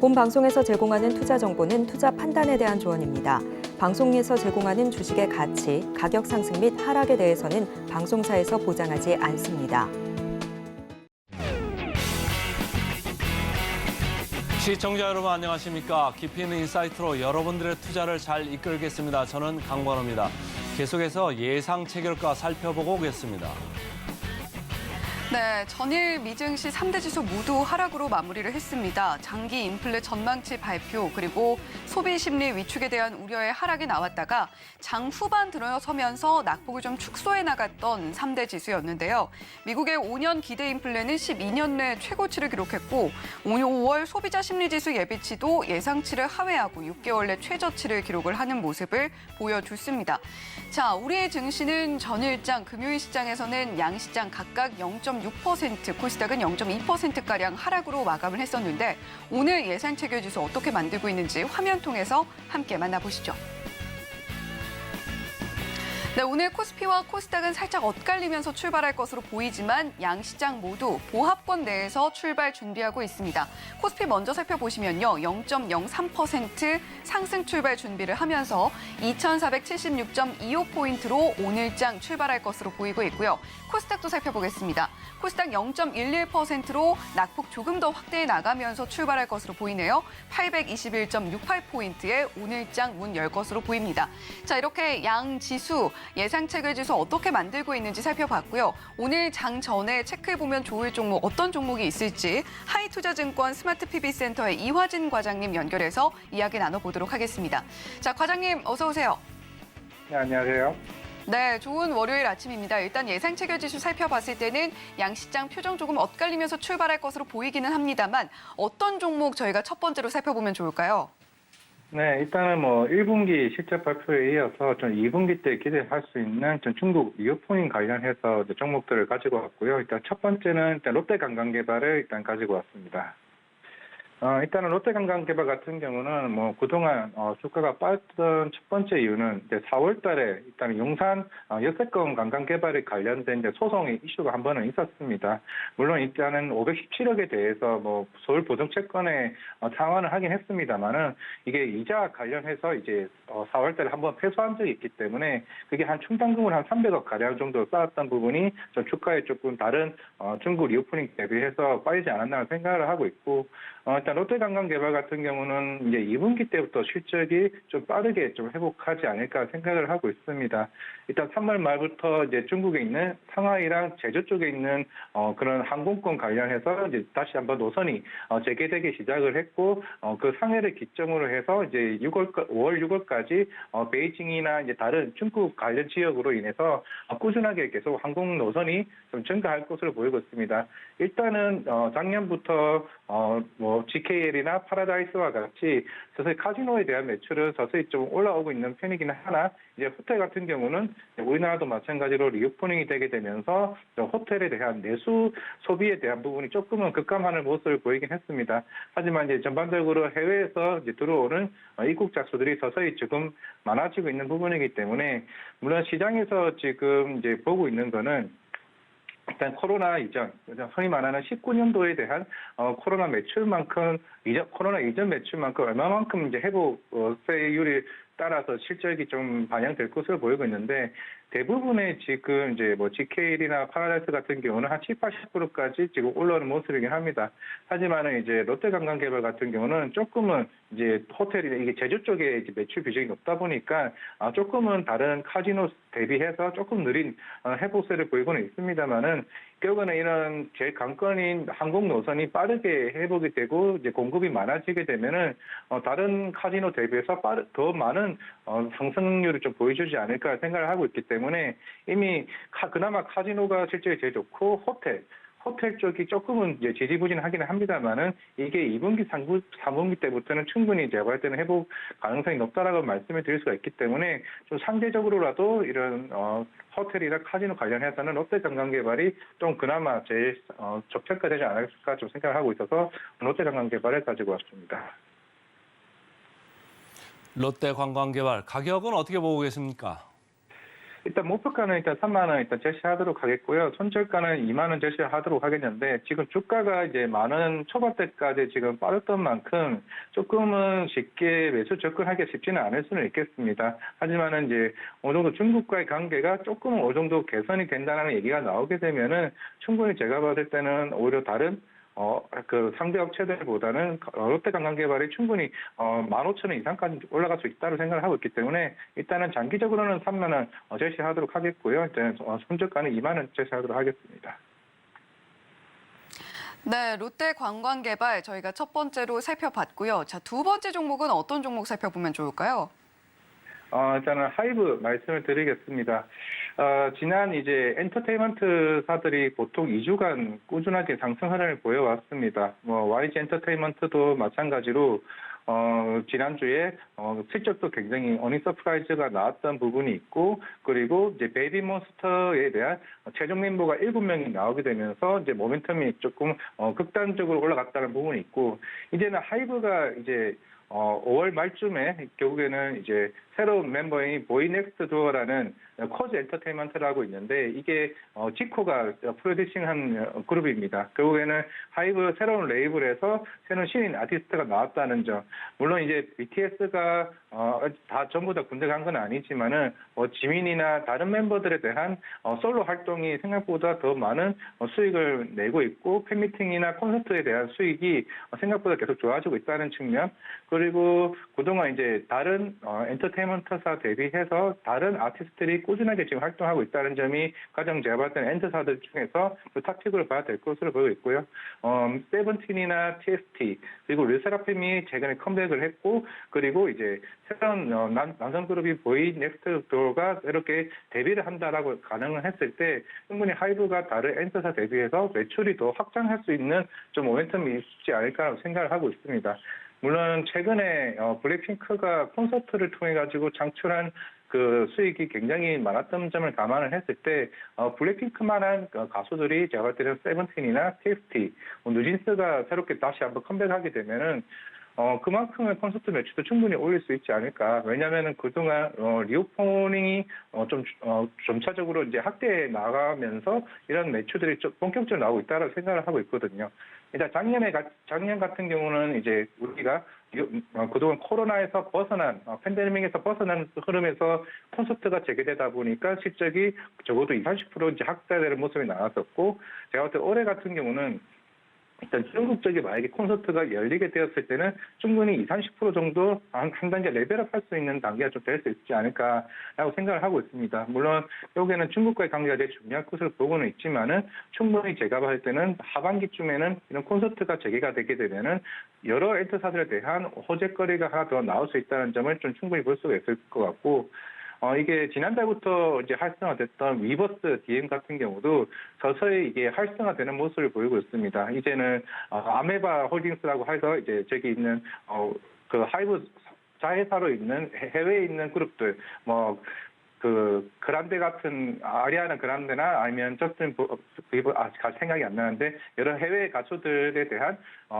본 방송에서 제공하는 투자 정보는 투자 판단에 대한 조언입니다. 방송에서 제공하는 주식의 가치, 가격 상승 및 하락에 대해서는 방송사에서 보장하지 않습니다. 시청자 여러분 안녕하십니까? 깊이 있는 인사이트로 여러분들의 투자를 잘 이끌겠습니다. 저는 강관호입니다. 계속해서 예상 체결가 살펴보고 오겠습니다. 네, 전일 미증시 3대 지수 모두 하락으로 마무리를 했습니다. 장기 인플레 전망치 발표 그리고 소비 심리 위축에 대한 우려의 하락이 나왔다가 장 후반 들어서면서 낙폭을 좀 축소해 나갔던 3대 지수였는데요. 미국의 5년 기대 인플레는 12년 내 최고치를 기록했고 5월 소비자 심리 지수 예비치도 예상치를 하회하고 6개월 내 최저치를 기록을 하는 모습을 보여줬습니다. 자, 우리의 증시는 전일장 금요일 시장에서는 양시장 각각 0.6%, 코스닥은 0.2%가량 하락으로 마감을 했었는데 오늘 예상 체결 지수 어떻게 만들고 있는지 화면 통해서 함께 만나보시죠. 네, 오늘 코스피와 코스닥은 살짝 엇갈리면서 출발할 것으로 보이지만 양시장 모두 보합권 내에서 출발 준비하고 있습니다. 코스피 먼저 살펴보시면요. 0.03% 상승 출발 준비를 하면서 2,476.25포인트로 오늘장 출발할 것으로 보이고 있고요. 코스닥도 살펴보겠습니다. 코스닥 0.11%로 낙폭 조금 더 확대해 나가면서 출발할 것으로 보이네요. 821.68포인트에 오늘장 문 열 것으로 보입니다. 자, 이렇게 양 지수 예상 체결 지수 어떻게 만들고 있는지 살펴봤고요. 오늘 장 전에 체크해보면 좋을 종목 어떤 종목이 있을지 하이투자증권 스마트 PB센터의 이화진 과장님 연결해서 이야기 나눠보도록 하겠습니다. 자, 과장님 어서 오세요. 네, 안녕하세요. 네, 좋은 월요일 아침입니다. 일단 예상 체결 지수 살펴봤을 때는 양시장 표정 조금 엇갈리면서 출발할 것으로 보이기는 합니다만 어떤 종목 저희가 첫 번째로 살펴보면 좋을까요? 네, 일단은 1분기 실적 발표에 이어서 좀 2분기 때 기대할 수 있는 좀 중국 이어폰인 관련해서 종목들을 가지고 왔고요. 일단 첫 번째는 일단 롯데관광개발을 일단 가지고 왔습니다. 일단은 롯데관광개발 같은 경우는 그동안 주가가 빠졌던 첫 번째 이유는 이제 4월 달에 일단 용산 역세권 관광개발에 관련된 이제 소송의 이슈가 한 번은 있었습니다. 물론 일단은 517억에 대해서 서울 보증채권에 상환을 하긴 했습니다만은 이게 이자 관련해서 이제 4월 달에 한번 패소한 적이 있기 때문에 그게 한 충당금을 한 300억 가량 정도 쌓았던 부분이 좀 주가에 조금 다른 중국 리오프닝 대비해서 빠지지 않았나 생각을 하고 있고 일단 롯데관광개발 같은 경우는 이제 2분기 때부터 실적이 좀 빠르게 좀 회복하지 않을까 생각을 하고 있습니다. 일단 3월 말부터 이제 중국에 있는 상하이랑 제주 쪽에 있는 그런 항공권 관련해서 이제 다시 한번 노선이 재개되기 시작을 했고 그 상해를 기점으로 해서 이제 5월 6월까지 베이징이나 이제 다른 중국 관련 지역으로 인해서 꾸준하게 계속 항공 노선이 좀 증가할 것으로 보이고 있습니다. 일단은 작년부터 GKL이나 파라다이스와 같이 서서히 카지노에 대한 매출은 서서히 좀 올라오고 있는 편이기는 하나 이제 호텔 같은 경우는 우리나라도 마찬가지로 리오프닝이 되게 되면서 호텔에 대한 내수 소비에 대한 부분이 조금은 급감하는 모습을 보이긴 했습니다. 하지만 이제 전반적으로 해외에서 이제 들어오는 입국 자수들이 서서히 지금 많아지고 있는 부분이기 때문에 물론 시장에서 지금 이제 보고 있는 거는 일단 코로나 이전, 흔히 말하는 19년도에 대한 코로나 매출만큼, 코로나 이전 매출만큼 얼마만큼 이제 회복세율이 따라서 실적이 좀 반영될 것으로 보이고 있는데 대부분의 지금 이제 GKL이나 파라다이스 같은 경우는 한 7, 80%까지 지금 올라오는 모습이긴 합니다. 하지만은 이제 롯데관광개발 같은 경우는 조금은 이제 호텔이나 이게 제주 쪽에 이제 매출 비중이 높다 보니까 조금은 다른 카지노 대비해서 조금 느린 회복세를 보이고는 있습니다만은 결국에는 이런 제일 관건인 항공 노선이 빠르게 회복이 되고 이제 공급이 많아지게 되면은 다른 카지노 대비해서 더 많은 상승률을 좀 보여주지 않을까 생각을 하고 있기 때문에 이미 그나마 카지노가 실적이 제일 좋고 호텔 쪽이 조금은 이제 지지부진하기는 합니다만은 이게 2분기, 3분기 때부터는 충분히 제가 볼 때는 회복 가능성이 높다라고 말씀을 드릴 수가 있기 때문에 좀 상대적으로라도 이런 호텔이나 카지노 관련해서는 롯데관광개발이 좀 그나마 제일 저평가되지 않을까 좀 생각을 하고 있어서 롯데관광개발을 가지고 왔습니다. 롯데관광개발 가격은 어떻게 보고 계십니까? 일단 목표가는 일단 3만 원 일단 제시하도록 하겠고요. 손절가는 2만 원 제시하도록 하겠는데 지금 주가가 이제 10,000원 초반대까지 지금 빠졌던 만큼 조금은 쉽게 매수 접근하기 쉽지는 않을 수는 있겠습니다. 하지만은 이제 어느 정도 중국과의 관계가 조금 어느 정도 개선이 된다는 얘기가 나오게 되면은 충분히 제가 봤을 때는 오히려 다른 그 상대 업체들보다는 롯데관광개발이 충분히 15,000원 이상까지 올라갈 수 있다고 생각을 하고 있기 때문에 일단은 장기적으로는 3만 원 제시하도록 하겠고요. 일단 손절가는 2만 원 제시하도록 하겠습니다. 네, 롯데관광개발 저희가 첫 번째로 살펴봤고요. 자, 두 번째 종목은 어떤 종목 살펴보면 좋을까요? 일단은 하이브 말씀을 드리겠습니다. 지난 이제 엔터테인먼트사들이 보통 2주간 꾸준하게 상승 흐름을 보여왔습니다. YG 엔터테인먼트도 마찬가지로 지난주에 실적도 굉장히 어닝 서프라이즈가 나왔던 부분이 있고, 그리고 이제 베이비몬스터에 대한 최종 멤버가 7명이 나오게 되면서 이제 모멘텀이 조금 극단적으로 올라갔다는 부분이 있고, 이제는 하이브가 이제 5월 말쯤에 결국에는 이제 새로운 멤버인 보이넥스트 도어라는 코즈 엔터테인먼트라고 있는데 이게 지코가 프로듀싱한 그룹입니다. 결국에는 하이브 새로운 레이블에서 새로운 신인 아티스트가 나왔다는 점. 물론 이제 BTS가 다 전부 다 군대 간 건 아니지만은 지민이나 다른 멤버들에 대한 솔로 활동이 생각보다 더 많은 수익을 내고 있고 팬미팅이나 콘서트에 대한 수익이 생각보다 계속 좋아지고 있다는 측면. 그리고 그동안 이제 다른 엔터테인먼트사 대비해서 다른 아티스트들이 꾸준하게 지금 활동하고 있다는 점이 가장 제가 봤을 때는 엔터사들 중에서 탑픽으로 봐야 될 것으로 보고 있고요. 세븐틴이나 TST 그리고 르세라핌이 최근에 컴백을 했고, 그리고 이제 새로운 남성 그룹이 보이 넥스트 도어가 이렇게 데뷔를 한다라고 가능을 했을 때 충분히 하이브가 다른 엔터사 대비해서 매출이 더 확장할 수 있는 좀 모멘텀이 있지 않을까라고 생각을 하고 있습니다. 물론 최근에 블랙핑크가 콘서트를 통해 가지고 창출한 그 수익이 굉장히 많았던 점을 감안을 했을 때 블랙핑크만한 가수들이 제가 볼 때는 세븐틴이나 TXT, 뉴진스가 새롭게 다시 한번 컴백하게 되면은 그만큼의 콘서트 매출도 충분히 올릴 수 있지 않을까. 왜냐하면은 그동안 리오포닝이 점차적으로 이제 확대해 나가면서 이런 매출들이 좀 본격적으로 나오고 있다고 생각을 하고 있거든요. 일단 작년 같은 경우는 이제 우리가 그동안 코로나에서 벗어난 팬데믹에서 벗어난 흐름에서 콘서트가 재개되다 보니까 실적이 적어도 20-30% 이제 확대되는 모습이 나왔었고, 제가 볼 때 올해 같은 경우는 일단 중국 쪽에 만약에 콘서트가 열리게 되었을 때는 충분히 20-30% 정도 한 단계 레벨업 할 수 있는 단계가 좀 될 수 있지 않을까라고 생각을 하고 있습니다. 물론 여기에는 중국과의 관계가 되게 중요할 것으로 보고는 있지만은 충분히 제가 봤을 때는 하반기쯤에는 이런 콘서트가 재개가 되게 되면은 여러 엔터사들에 대한 호재거리가 하나 더 나올 수 있다는 점을 좀 충분히 볼 수가 있을 것 같고, 이게 지난달부터 이제 활성화됐던 위버스 DM 같은 경우도 서서히 이게 활성화되는 모습을 보이고 있습니다. 이제는 아메바 홀딩스라고 해서 이제 저기 있는 그 하이브 자회사로 있는 해외에 있는 그룹들 그 그란데 같은 아리아나 그란데나 아니면 저스틴 비버 잘 생각이 안 나는데 여러 해외 가수들에 대한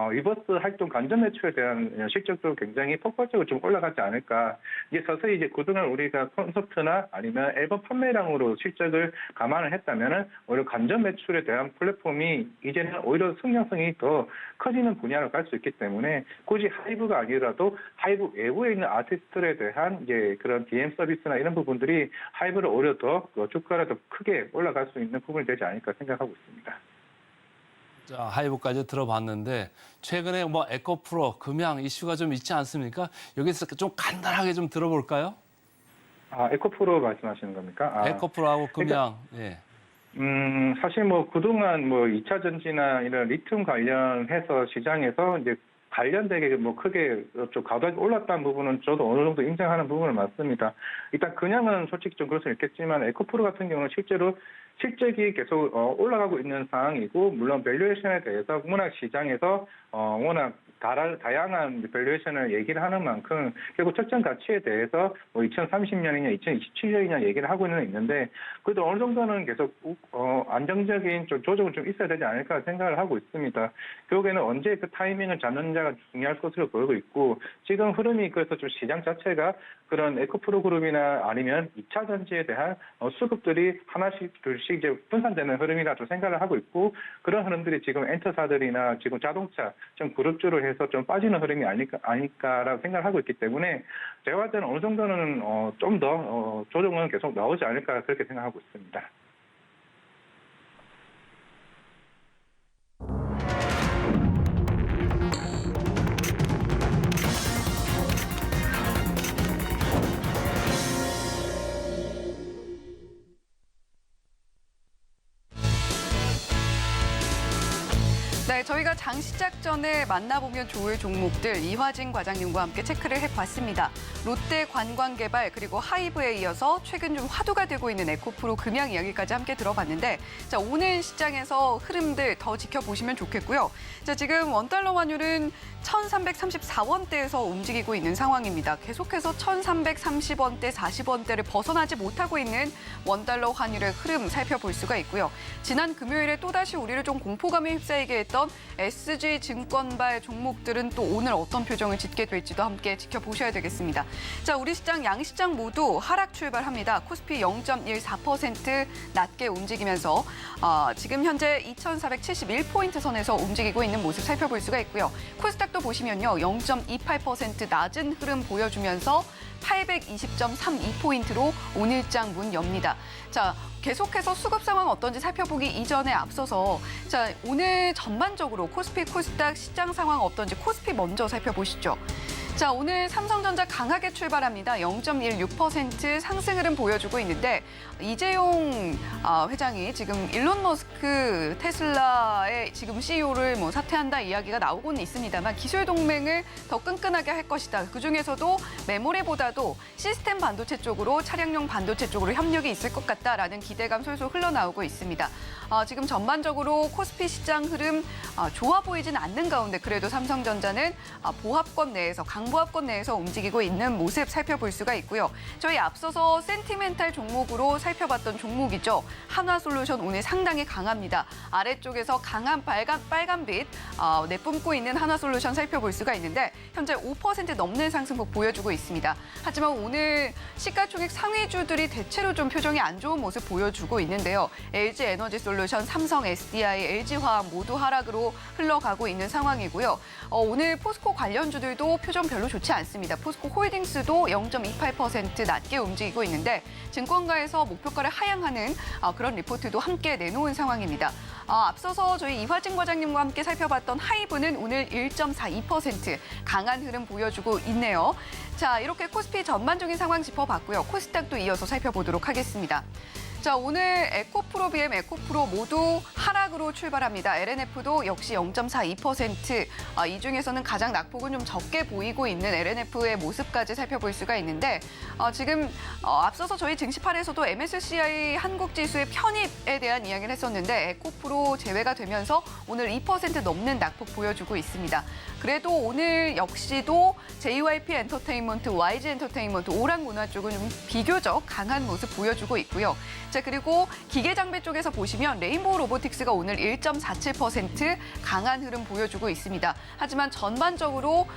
리버스 활동 관전 매출에 대한 실적도 굉장히 폭발적으로 좀 올라가지 않을까. 이게 서서히 이제 그동안 우리가 콘서트나 아니면 앨범 판매량으로 실적을 감안을 했다면은 오히려 관전 매출에 대한 플랫폼이 이제는 오히려 성장성이 더 커지는 분야로 갈 수 있기 때문에 굳이 하이브가 아니라도 하이브 외부에 있는 아티스트들에 대한 이제 그런 DM 서비스나 이런 부분들이 하이브를 오히려 더 주가를 더 크게 올라갈 수 있는 부분이 되지 않을까 생각하고 있습니다. 자, 하이브까지 들어봤는데 최근에 에코프로 금양 이슈가 좀 있지 않습니까? 여기서 좀 간단하게 좀 들어볼까요? 에코프로 말씀하시는 겁니까? 에코프로하고 금양. 예. 사실 그동안 2차 전지나 이런 리튬 관련해서 시장에서 이제 관련되게 크게 좀 가격이 올랐다는 부분은 저도 어느 정도 인정하는 부분은 맞습니다. 일단 그냥은 솔직히 좀 그럴 수 있겠지만 에코프로 같은 경우는 실제로 실적이 계속 올라가고 있는 상황이고, 물론 밸류에이션에 대해서 워낙 시장에서 워낙 다양한 밸류에이션을 얘기를 하는 만큼 결국 적정 가치에 대해서 뭐 2030년이냐 2027년이냐 얘기를 하고는 있는데 그래도 어느 정도는 계속 안정적인 좀 조정은 좀 있어야 되지 않을까 생각을 하고 있습니다. 결국에는 언제 그 타이밍을 잡느냐가 중요할 것으로 보이고 있고 지금 흐름이 그래서 좀 시장 자체가 그런 에코프로 그룹이나 아니면 2차 전지에 대한 수급들이 하나씩 둘씩 이제 분산되는 흐름이라 좀 생각을 하고 있고 그런 흐름들이 지금 엔터사들이나 지금 자동차 좀 그룹주로 해서 좀 빠지는 흐름이 아닐까라고 생각을 하고 있기 때문에 제가 볼 때는 어느 정도는 좀 더 조정은 계속 나오지 않을까 그렇게 생각하고 있습니다. 네, 저희가 장 시작 전에 만나보면 좋을 종목들 이화진 과장님과 함께 체크를 해봤습니다. 롯데 관광개발 그리고 하이브에 이어서 최근 좀 화두가 되고 있는 에코프로 금양 이야기까지 함께 들어봤는데 자, 오늘 시장에서 흐름들 더 지켜보시면 좋겠고요. 자, 지금 원달러 환율은 1,334원대에서 움직이고 있는 상황입니다. 계속해서 1,330원대, 40원대를 벗어나지 못하고 있는 원달러 환율의 흐름 살펴볼 수가 있고요. 지난 금요일에 또다시 우리를 좀 공포감에 휩싸이게 했던 SG증권발 종목들은 또 오늘 어떤 표정을 짓게 될지도 함께 지켜보셔야 되겠습니다. 자, 우리 시장, 양시장 모두 하락 출발합니다. 코스피 0.14% 낮게 움직이면서 지금 현재 2,471포인트 선에서 움직이고 있는 모습 살펴볼 수가 있고요. 코스닥도 보시면요. 0.28% 낮은 흐름 보여주면서 820.32포인트로 오늘장 문 엽니다. 자, 계속해서 수급 상황 어떤지 살펴보기 이전에 앞서서 자, 오늘 전반적으로 코스피, 코스닥 시장 상황 어떤지 코스피 먼저 살펴보시죠. 자, 오늘 삼성전자 강하게 출발합니다. 0.16% 상승 흐름 보여주고 있는데 이재용 회장이 지금 일론 머스크 테슬라의 지금 CEO를 뭐 사퇴한다 이야기가 나오고는 있습니다만 기술 동맹을 더 끈끈하게 할 것이다. 그중에서도 메모리보다도 시스템 반도체 쪽으로 차량용 반도체 쪽으로 협력이 있을 것 같다라는 기대감 솔솔 흘러나오고 있습니다. 지금 전반적으로 코스피 시장 흐름 좋아 보이진 않는 가운데 그래도 삼성전자는 보합권 내에서 강보합권 내에서 움직이고 있는 모습 살펴볼 수가 있고요. 저희 앞서서 센티멘탈 종목으로 살펴봤던 종목이죠. 한화솔루션 오늘 상당히 강합니다. 아래쪽에서 강한 빨간빛 내뿜고 있는 한화솔루션 살펴볼 수가 있는데 현재 5% 넘는 상승폭 보여주고 있습니다. 하지만 오늘 시가총액 상위주들이 대체로 좀 표정이 안 좋은 모습 보여주고 있는데요. LG에너지솔루션, 삼성 SDI, LG화학 모두 하락으로 흘러가고 있는 상황이고요. 오늘 포스코 관련주들도 표정 별로 좋지 않습니다. 포스코 홀딩스도 0.28% 낮게 움직이고 있는데 증권가에서 목표가를 하향하는 그런 리포트도 함께 내놓은 상황입니다. 앞서서 저희 이화진 과장님과 함께 살펴봤던 하이브는 오늘 1.42% 강한 흐름 보여주고 있네요. 자, 이렇게 코스피 전반적인 상황 짚어봤고요. 코스닥도 이어서 살펴보도록 하겠습니다. 자, 오늘 에코프로, BM, 에코프로 모두 하락으로 출발합니다. LNF도 역시 0.42%. 이 중에서는 가장 낙폭은 좀 적게 보이고 있는 LNF의 모습까지 살펴볼 수가 있는데 지금 앞서서 저희 증시판에서도 MSCI 한국지수의 편입에 대한 이야기를 했었는데 에코프로 제외가 되면서 오늘 2% 넘는 낙폭 보여주고 있습니다. 그래도 오늘 역시도 JYP 엔터테인먼트, YG 엔터테인먼트, 오락문화 쪽은 좀 비교적 강한 모습 보여주고 있고요. 자, 그리고 기계장비 쪽에서 보시면 레인보우 로보틱스가 오늘 1.47% 강한 흐름 보여주고 있습니다. 하지만 전반적으로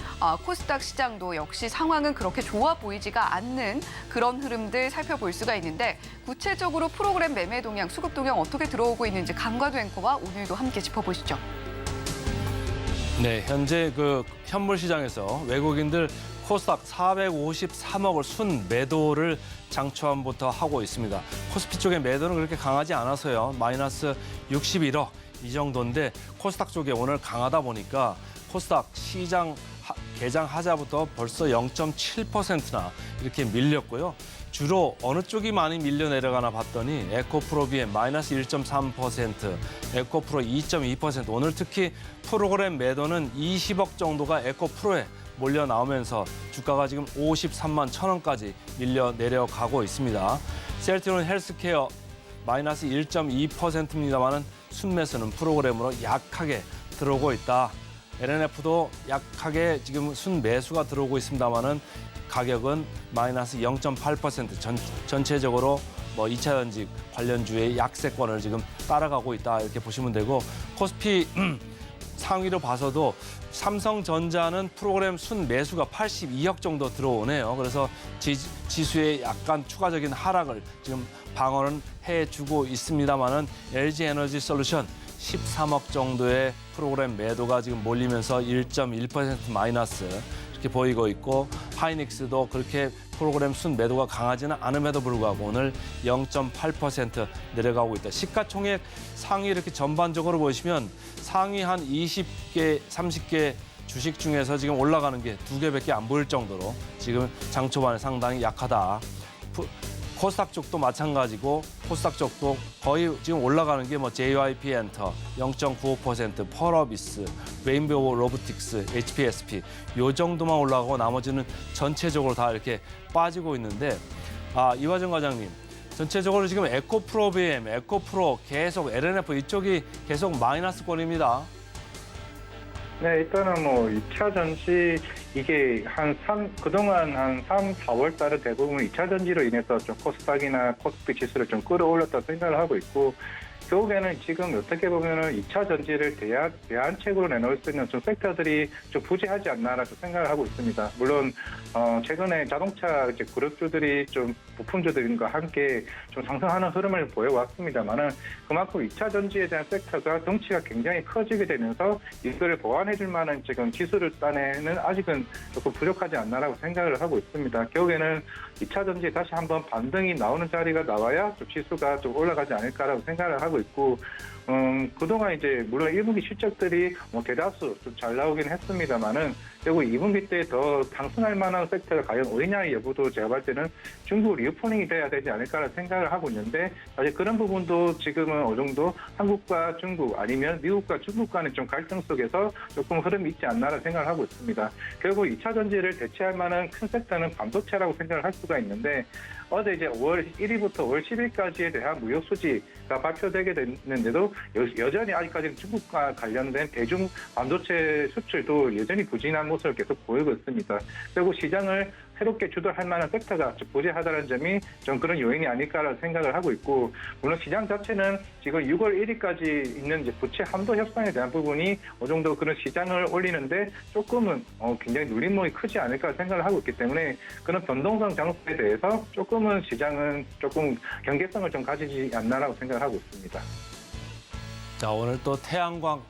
코스닥 시장도 역시 상황은 그렇게 좋아 보이지가 않는 그런 흐름들 살펴볼 수가 있는데 구체적으로 프로그램 매매 동향, 수급 동향 어떻게 들어오고 있는지 강과도 앵커와 오늘도 함께 짚어보시죠. 네, 현재 그 현물 시장에서 외국인들 코스닥 453억을 순 매도를 장 초반부터 하고 있습니다. 코스피 쪽의 매도는 그렇게 강하지 않아서요. 마이너스 61억 이 정도인데 코스닥 쪽에 오늘 강하다 보니까 코스닥 시장 개장 하자부터 벌써 0.7%나 이렇게 밀렸고요. 주로 어느 쪽이 많이 밀려 내려가나 봤더니 에코프로 BM 마이너스 1.3%, 에코프로 2.2%. 오늘 특히 프로그램 매도는 20억 정도가 에코프로에 몰려 나오면서 주가가 지금 53만 1,000원까지 밀려 내려가고 있습니다. 셀트리온 헬스케어 마이너스 1.2%입니다만은 순매수는 프로그램으로 약하게 들어오고 있다. LNF도 약하게 지금 순매수가 들어오고 있습니다만은 가격은 마이너스 0.8% 전체적으로 뭐 2차 전지 관련주의 약세권을 지금 따라가고 있다 이렇게 보시면 되고 코스피 상위로 봐서도 삼성전자는 프로그램 순매수가 82억 정도 들어오네요. 그래서 지수의 약간 추가적인 하락을 지금 방어는 해주고 있습니다만은 LG에너지 솔루션 13억 정도의 프로그램 매도가 지금 몰리면서 1.1% 마이너스 이렇게 보이고 있고 하이닉스도 그렇게 프로그램 순매도가 강하지는 않음에도 불구하고 오늘 0.8% 내려가고 있다. 시가총액 상위 이렇게 전반적으로 보시면 상위 한 20개, 30개 주식 중에서 지금 올라가는 게 2개밖에 안 보일 정도로 지금 장 초반에 상당히 약하다. 코스닥 쪽도 마찬가지고 코스닥 쪽도 거의 지금 올라가는 게 뭐 JYP 엔터 0.95%, 펄어비스, 레인보우 로보틱스, HPSP 요 정도만 올라가고 나머지는 전체적으로 다 이렇게 빠지고 있는데 이화정 과장님 전체적으로 지금 에코프로 BM, 에코프로 계속 LNF 이쪽이 계속 마이너스권입니다. 네, 일단은 뭐 2차 전지 이게 그동안 한 3, 4월 달에 대부분 2차 전지로 인해서 좀 코스닥이나 코스피 지수를 좀 끌어올렸다 생각을 하고 있고 결국에는 지금 어떻게 보면은 2차 전지를 대안책으로 내놓을 수 있는 좀 섹터들이 좀 부재하지 않나라고 생각을 하고 있습니다. 물론 최근에 자동차 이제 그룹주들이 좀 부품주들과 함께 좀 상승하는 흐름을 보여왔습니다만은 그만큼 2차 전지에 대한 섹터가 덩치가 굉장히 커지게 되면서 이거를 보완해줄 만한 지금 지수를 따내는 아직은 조금 부족하지 않나라고 생각을 하고 있습니다. 결국에는 2차 전지에 다시 한번 반등이 나오는 자리가 나와야 좀 지수가 좀 올라가지 않을까라고 생각을 하고 있고 그동안 이제 물론 1분기 실적들이 뭐 대다수 좀 잘 나오긴 했습니다만은 결국 2분기 때 더 상승할 만한 섹터가 과연 어디냐 여부도 제가 볼 때는 중국 리오프닝이 돼야 되지 않을까라는 생각을 하고 있는데 사실 그런 부분도 지금은 어느 정도 한국과 중국 아니면 미국과 중국 간의 좀 갈등 속에서 조금 흐름이 있지 않나라는 생각을 하고 있습니다. 결국 2차 전지를 대체할 만한 큰 섹터는 반도체라고 생각을 할 수가 있는데 어제 이제 5월 1일부터 5월 10일까지에 대한 무역 수지가 발표되게 됐는데도 여전히 아직까지는 중국과 관련된 대중 반도체 수출도 여전히 부진한 모습을 계속 보이고 있습니다. 결국 시장을 새롭게 주도할 만한 섹터가 부재하다는 점이 좀 그런 요인이 아닐까라는 생각을 하고 있고 물론 시장 자체는 지금 6월 1일까지 있는 이제 부채 한도 협상에 대한 부분이 어느 정도 그런 시장을 올리는데 조금은 굉장히 눌림목이 크지 않을까 생각을 하고 있기 때문에 그런 변동성 장소에 대해서 조금은 시장은 조금 경계성을 좀 가지지 않나라고 생각을 하고 있습니다. 자 오늘 또 태양광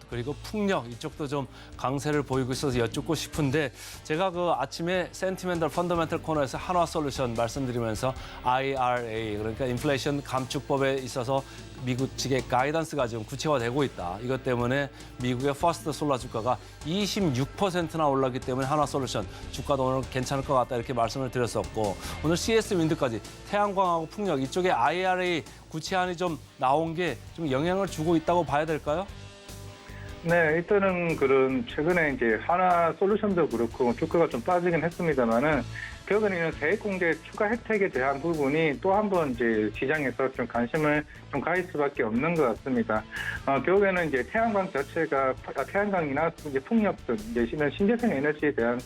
그리고 풍력 이쪽도 좀 강세를 보이고 있어서 여쭙고 싶은데 제가 그 아침에 센티멘털 펀더멘털 코너에서 한화솔루션 말씀드리면서 IRA 그러니까 인플레이션 감축법에 있어서 미국 측의 가이던스가 지금 구체화되고 있다. 이것 때문에 미국의 퍼스트 솔라 주가가 26%나 올랐기 때문에 한화솔루션 주가도 오늘 괜찮을 것 같다 이렇게 말씀을 드렸었고 오늘 CS 윈드까지 태양광하고 풍력 이쪽에 IRA 구체안이 좀 나온 게 좀 영향을 주고 있다고 봐야 될까요? 네, 일단은 그런 최근에 이제 한화솔루션도 그렇고 주가가 좀 빠지긴 했습니다만은 결국에는 세액공제 추가 혜택에 대한 부분이 또 한 번 이제 시장에서 좀 관심을 좀 가질 수밖에 없는 것 같습니다. 결국에는 이제 태양광 자체가 태양광이나 이제 풍력 등 이제 신재생 에너지에 대한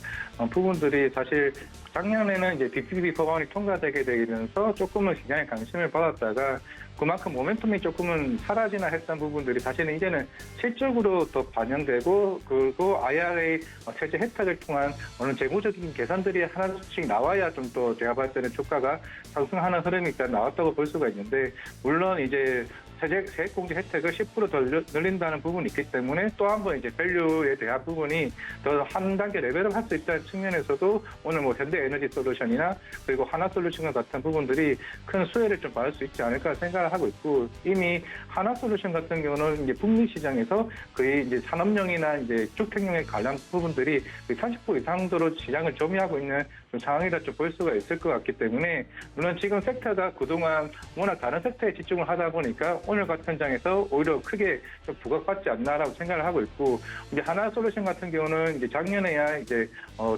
부분들이 사실 작년에는 이제 BBB 법안이 통과되게 되면서 조금은 시장에 관심을 받았다가 그만큼 모멘텀이 조금은 사라지나 했던 부분들이 사실은 이제는 실적으로 더 반영되고 그리고 IRA 세제 혜택을 통한 어느 재무적인 계산들이 하나씩 나와야 좀 더 제가 봤을 때는 주가가 상승하는 흐름이 일단 나왔다고 볼 수가 있는데 물론 이제 세액공제 혜택을 10% 더 늘린다는 부분이 있기 때문에 또 한 번 이제 밸류에 대한 부분이 더 한 단계 레벨업 할 수 있다는 측면에서도 오늘 뭐 현대에너지 솔루션이나 그리고 하나솔루션과 같은 부분들이 큰 수혜를 좀 받을 수 있지 않을까 생각을 하고 있고 이미 하나솔루션 같은 경우는 이제 북미 시장에서 거의 이제 산업용이나 이제 주택용에 관련 부분들이 30% 이상으로 시장을 점유하고 있는 좀 상황이라 좀 볼 수가 있을 것 같기 때문에 물론 지금 섹터가 그동안 워낙 다른 섹터에 집중을 하다 보니까 오늘 같은 장에서 오히려 크게 좀 부각받지 않나라고 생각을 하고 있고, 이제 하나솔루션 같은 경우는 이제 작년에야 이제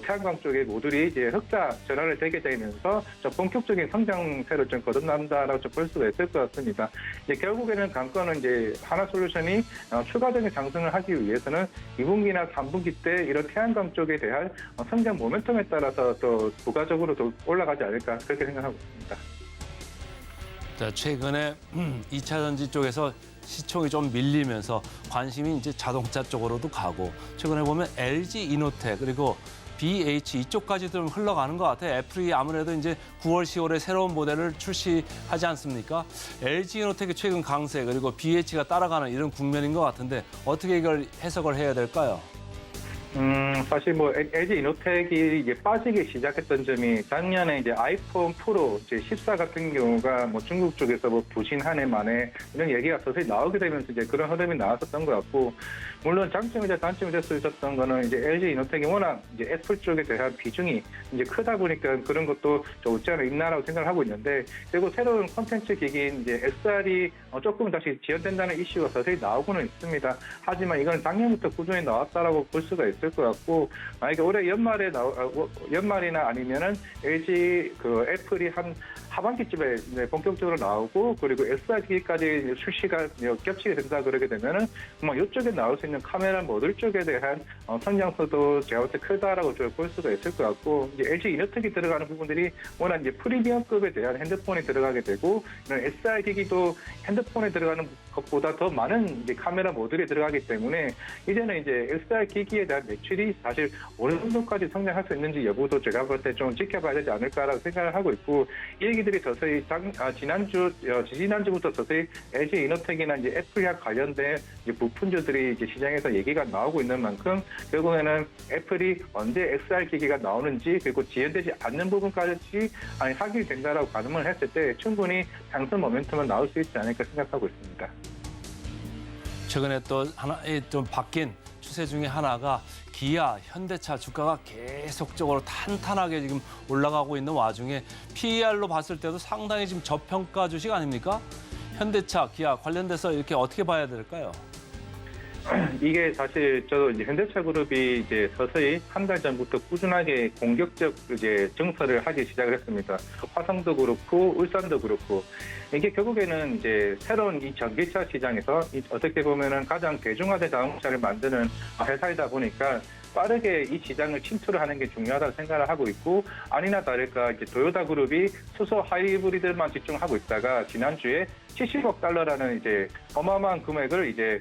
태양광 쪽에 모듈이 이제 흑자 전환을 되게 되면서 좀 본격적인 성장세를 좀 거듭난다라고 좀 볼 수가 있을 것 같습니다. 이제 결국에는 관건은 이제 하나솔루션이 추가적인 상승을 하기 위해서는 2분기나 3분기 때 이런 태양광 쪽에 대한 성장 모멘텀에 따라서 또 부가적으로 더 올라가지 않을까 그렇게 생각하고 있습니다. 자, 최근에 2차 전지 쪽에서 시총이 좀 밀리면서 관심이 이제 자동차 쪽으로도 가고, 최근에 보면 LG 이노텍 그리고 BH 이쪽까지 좀 흘러가는 것 같아요. 애플이 아무래도 이제 9월, 10월에 새로운 모델을 출시하지 않습니까? LG 이노텍의 최근 강세 그리고 BH가 따라가는 이런 국면인 것 같은데 어떻게 이걸 해석을 해야 될까요? 사실 뭐 LG 이노텍이 이제 빠지기 시작했던 점이 작년에 이제 아이폰 프로 이제 14 같은 경우가 뭐 중국 쪽에서 뭐 부진 한 해 만에 이런 얘기가 서서히 나오게 되면서 이제 그런 흐름이 나왔었던 것 같고, 물론 장점이자 단점이 될 수 있었던 거는 이제 LG 이노텍이 워낙 이제 애플 쪽에 대한 비중이 이제 크다 보니까 그런 것도 좀 없지 않아 있나라고 생각을 하고 있는데, 그리고 새로운 콘텐츠 기기인 이제 XR이 조금 다시 지연된다는 이슈가 서서히 나오고는 있습니다. 하지만 이건 작년부터 꾸준히 나왔다라고 볼 수가 있을 것 같고, 만약에 올해 연말이나 아니면은 LG 그 애플이 한 하반기쯤에 본격적으로 나오고, 그리고 XR 기기까지 출시가 겹치게 된다 그러게 되면은 뭐 이쪽에 나올 수 있는 카메라 모듈 쪽에 대한 성장세도 제가 볼 때 크다라고 볼 수가 있을 것 같고, 이제 LG 이노텍이 들어가는 부분들이 워낙 이제 프리미엄급에 대한 핸드폰이 들어가게 되고, 이런 XR 기기도 핸드폰에 들어가는 것보다 더 많은 이제 카메라 모듈이 들어가기 때문에 이제는 이제 XR 기기에 대한 매출이 사실 어느 정도까지 성장할 수 있는지 여부도 제가 볼 때 좀 지켜봐야 되지 않을까라고 생각을 하고 있고, 이 얘기들이 서서히 지난주부터 서서히 LG 이노텍이나 이제 애플과 관련된 이제 부품주들이 이제 시장에서 얘기가 나오고 있는 만큼 결국에는 애플이 언제 XR 기기가 나오는지, 그리고 지연되지 않는 부분까지 확인이 된다라고 가늠을 했을 때 충분히 상승 모멘텀은 나올 수 있지 않을까 생각하고 있습니다. 최근에 또 하나의 좀 바뀐 추세 중에 하나가 기아, 현대차 주가가 계속적으로 탄탄하게 지금 올라가고 있는 와중에 PER로 봤을 때도 상당히 지금 저평가 주식 아닙니까? 현대차, 기아 관련돼서 이렇게 어떻게 봐야 될까요? 이게 사실 저도 이제 현대차 그룹이 이제 서서히 한 달 전부터 꾸준하게 공격적 이제 증설을 하기 시작을 했습니다. 화성도 그렇고 울산도 그렇고, 이게 결국에는 이제 새로운 이 전기차 시장에서 어떻게 보면은 가장 대중화된 자동차를 만드는 회사이다 보니까 빠르게 이 시장을 침투를 하는 게 중요하다고 생각을 하고 있고, 아니나 다를까 이제 도요타 그룹이 수소 하이브리드만 집중하고 있다가 지난주에 70억 달러라는 이제 어마어마한 금액을 이제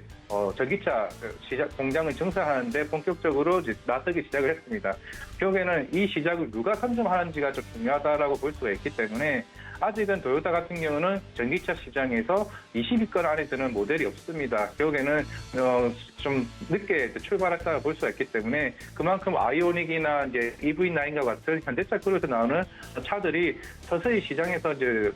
전기차 시작 공장을 증설하는데 본격적으로 이제 나서기 시작을 했습니다. 결국에는 이 시작을 누가 선점하는지가 좀 중요하다라고 볼 수가 있기 때문에 아직은 토요타 같은 경우는 전기차 시장에서 20위권 안에 드는 모델이 없습니다. 결국에는 좀 늦게 출발했다고 볼 수가 있기 때문에 그만큼 아이오닉이나 이제 EV9과 같은 현대차 그룹에서 나오는 차들이 서서히 시장에서 이제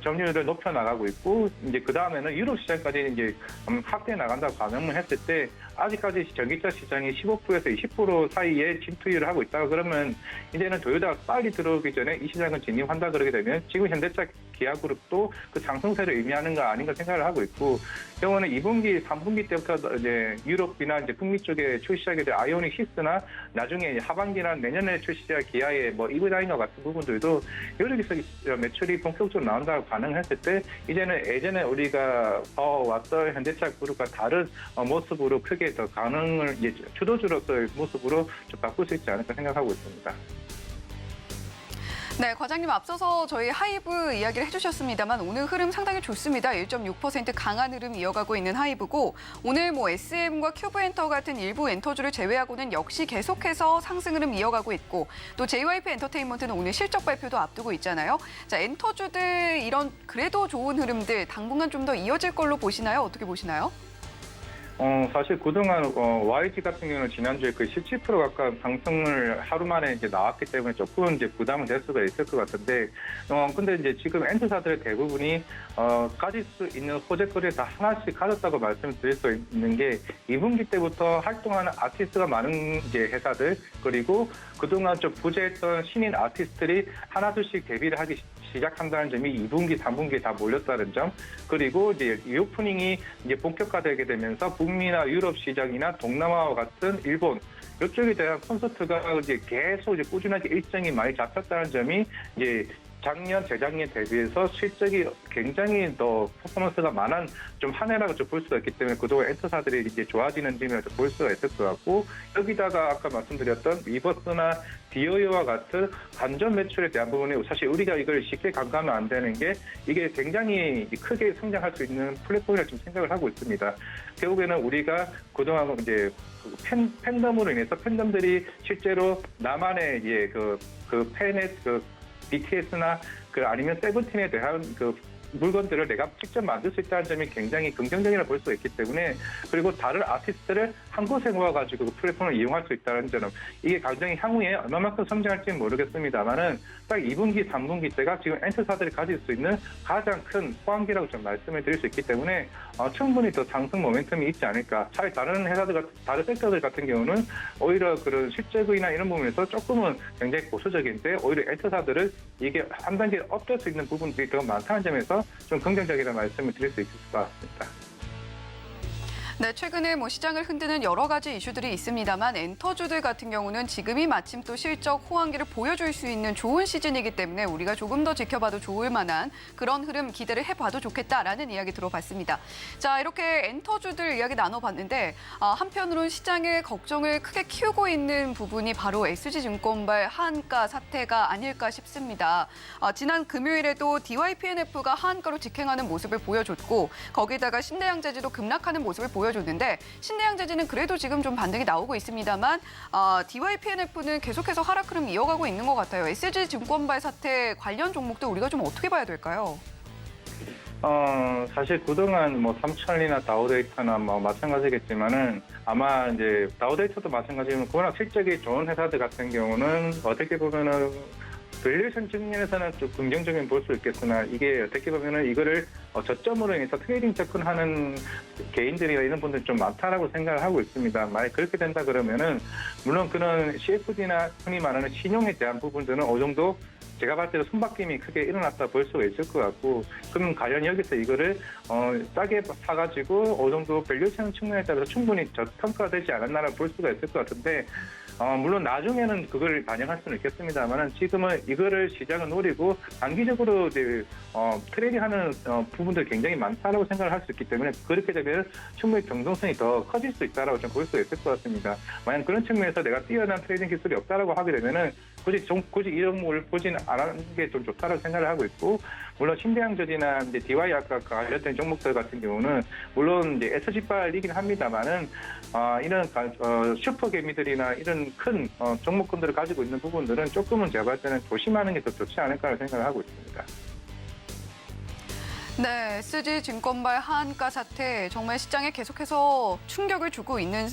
점유율을 높여 나가고 있고, 이제 그 다음에는 유럽 시장까지 이제 확대해 나간다고 가늠을 했을 때 아직까지 전기차 시장이 15%에서 20% 사이에 침투율을 하고 있다 그러면 이제는 토요타가 빨리 들어오기 전에 이 시장을 진입한다 그러게 되면 지금 현대차 기아그룹도 그 상승세를 의미하는 거 아닌가 생각을 하고 있고, 경우는 2분기, 3분기 때부터 이제 유럽이나 이제 북미 쪽에 출시하게 될 아이오닉 6나 나중에 하반기나 내년에 출시할 기아의 뭐 EV9과 같은 부분들도 여기서 매출이 본격적으로 나온다고 가능했을 때 이제는 예전에 우리가 봐왔던 현대차 그룹과 다른 모습으로 크게 더 가능을 이제 주도주로서의 모습으로 좀 바꿀 수 있지 않을까 생각하고 있습니다. 네, 과장님 앞서서 저희 하이브 이야기를 해주셨습니다만 오늘 흐름 상당히 좋습니다. 1.6% 강한 흐름 이어가고 있는 하이브고, 오늘 뭐 SM과 큐브엔터 같은 일부 엔터주를 제외하고는 역시 계속해서 상승 흐름 이어가고 있고, 또 JYP 엔터테인먼트는 오늘 실적 발표도 앞두고 있잖아요. 자, 엔터주들 이런 그래도 좋은 흐름들 당분간 좀 더 이어질 걸로 보시나요? 어떻게 보시나요? 사실 그동안 YG 같은 경우는 지난주에 그 17% 가까운 상승을 하루 만에 이제 나왔기 때문에 조금 이제 부담은 될 수가 있을 것 같은데, 근데 이제 지금 엔트사들의 대부분이 가질 수 있는 호재거리를 다 하나씩 가졌다고 말씀드릴 수 있는 게 2분기 때부터 활동하는 아티스트가 많은 이제 회사들, 그리고 그동안 좀 부재했던 신인 아티스트들이 하나둘씩 데뷔를 하기 시작한다는 점이 2분기, 3분기에 다 몰렸다는 점, 그리고 이제 리오프닝이 이제 본격화되게 되면서 북미나 유럽 시장이나 동남아와 같은 일본 이쪽에 대한 콘서트가 이제 계속 이제 꾸준하게 일정이 많이 잡혔다는 점이 이제 작년, 재작년 대비해서 실적이 굉장히 더 퍼포먼스가 만한 좀 한 해라고 좀 볼 수가 있기 때문에 그동안 엔터사들이 이제 좋아지는 점을 볼 수가 있을 것 같고, 여기다가 아까 말씀드렸던 위버스나 디오이와 같은 관전 매출에 대한 부분에 사실 우리가 이걸 쉽게 간과하면 안 되는 게 이게 굉장히 크게 성장할 수 있는 플랫폼이라고 좀 생각을 하고 있습니다. 결국에는 우리가 그동안 이제 팬덤으로 인해서 팬덤들이 실제로 나만의 이제 그 팬의 BTS나 아니면 세븐틴에 대한 물건들을 내가 직접 만들 수 있다는 점이 굉장히 긍정적이라 볼 수 있기 때문에, 그리고 다른 아티스트를 한 곳에 모아가지고 그 플랫폼을 이용할 수 있다는 점, 이게 굉장히 향후에 얼마만큼 성장할지는 모르겠습니다만은 딱 2분기, 3분기 때가 지금 엔터사들이 가질 수 있는 가장 큰 호황기라고 좀 말씀을 드릴 수 있기 때문에 충분히 더 상승 모멘텀이 있지 않을까. 차라리 다른 회사들, 다른 섹터들 같은 경우는 오히려 그런 실적이나 이런 부분에서 조금은 굉장히 보수적인데, 오히려 엔터사들은 이게 한 단계 업될 수 있는 부분들이 더 많다는 점에서 좀 긍정적이라는 말씀을 드릴 수 있을 것 같습니다. 네, 최근에 시장을 흔드는 여러 가지 이슈들이 있습니다만 엔터주들 같은 경우는 지금이 마침 또 실적 호황기를 보여줄 수 있는 좋은 시즌이기 때문에 우리가 조금 더 지켜봐도 좋을 만한 그런 흐름 기대를 해봐도 좋겠다라는 이야기 들어봤습니다. 자, 이렇게 엔터주들 이야기 나눠봤는데 한편으로는 시장의 걱정을 크게 키우고 있는 부분이 바로 SG증권발 하한가 사태가 아닐까 싶습니다. 지난 금요일에도 DYPNF가 하한가로 직행하는 모습을 보여줬고, 거기다가 신대양재지도 급락하는 모습을 보여줬는데 신대양재지는 그래도 지금 좀 반등이 나오고 있습니다만 DYPNF는 계속해서 하락 흐름 이어가고 있는 것 같아요. SG증권발 사태 관련 종목도 우리가 좀 어떻게 봐야 될까요? 사실 그동안 삼천리나 다우데이터나 마찬가지겠지만은 아마 이제 다우데이터도 마찬가지지만 워낙 실적이 좋은 회사들 같은 경우는 어떻게 보면은 밸류에이션 측면에서는 좀 긍정적인 볼 수 있겠으나, 이게 어떻게 보면은 이거를 저점으로 인해서 트레이딩 접근하는 개인들이나 이런 분들이 좀 많다라고 생각을 하고 있습니다. 만약 그렇게 된다 그러면은 물론 그런 CFD나 흔히 말하는 신용에 대한 부분들은 어느 정도 제가 봤을 때도 손바뀜이 크게 일어났다 볼 수가 있을 것 같고, 그럼 과연 여기서 이거를 싸게 사가지고 어느 정도 밸류에이션 측면에 따라서 충분히 저평가되지 않았나를 볼 수가 있을 것 같은데, 물론 나중에는 그걸 반영할 수는 있겠습니다만은 지금은 이거를 시장을 노리고 단기적으로 이제 트레이딩하는 부분들이 굉장히 많다라고 생각을 할 수 있기 때문에, 그렇게 되면 충분히 경동성이 더 커질 수 있다라고 좀 볼 수 있을 것 같습니다. 만약 그런 측면에서 내가 뛰어난 트레이딩 기술이 없다라고 하게 되면은 굳이 이 종목을 보진 않는 게 좀 좋다라고 생각을 하고 있고, 물론 신대양저지나 이제 DY 아까 관련된 종목들 같은 경우는 물론 이제 SG발이긴 합니다만은 이런 슈퍼 개미들이나 이런 큰 종목군들을 가지고 있는 부분들은 조금은 제가 봤을 때는 조심하는 게 더 좋지 않을까라는 생각을 하고 있습니다. 네, SG증권발 하한가 사태 정말 시장에 계속해서 충격을 주고 있는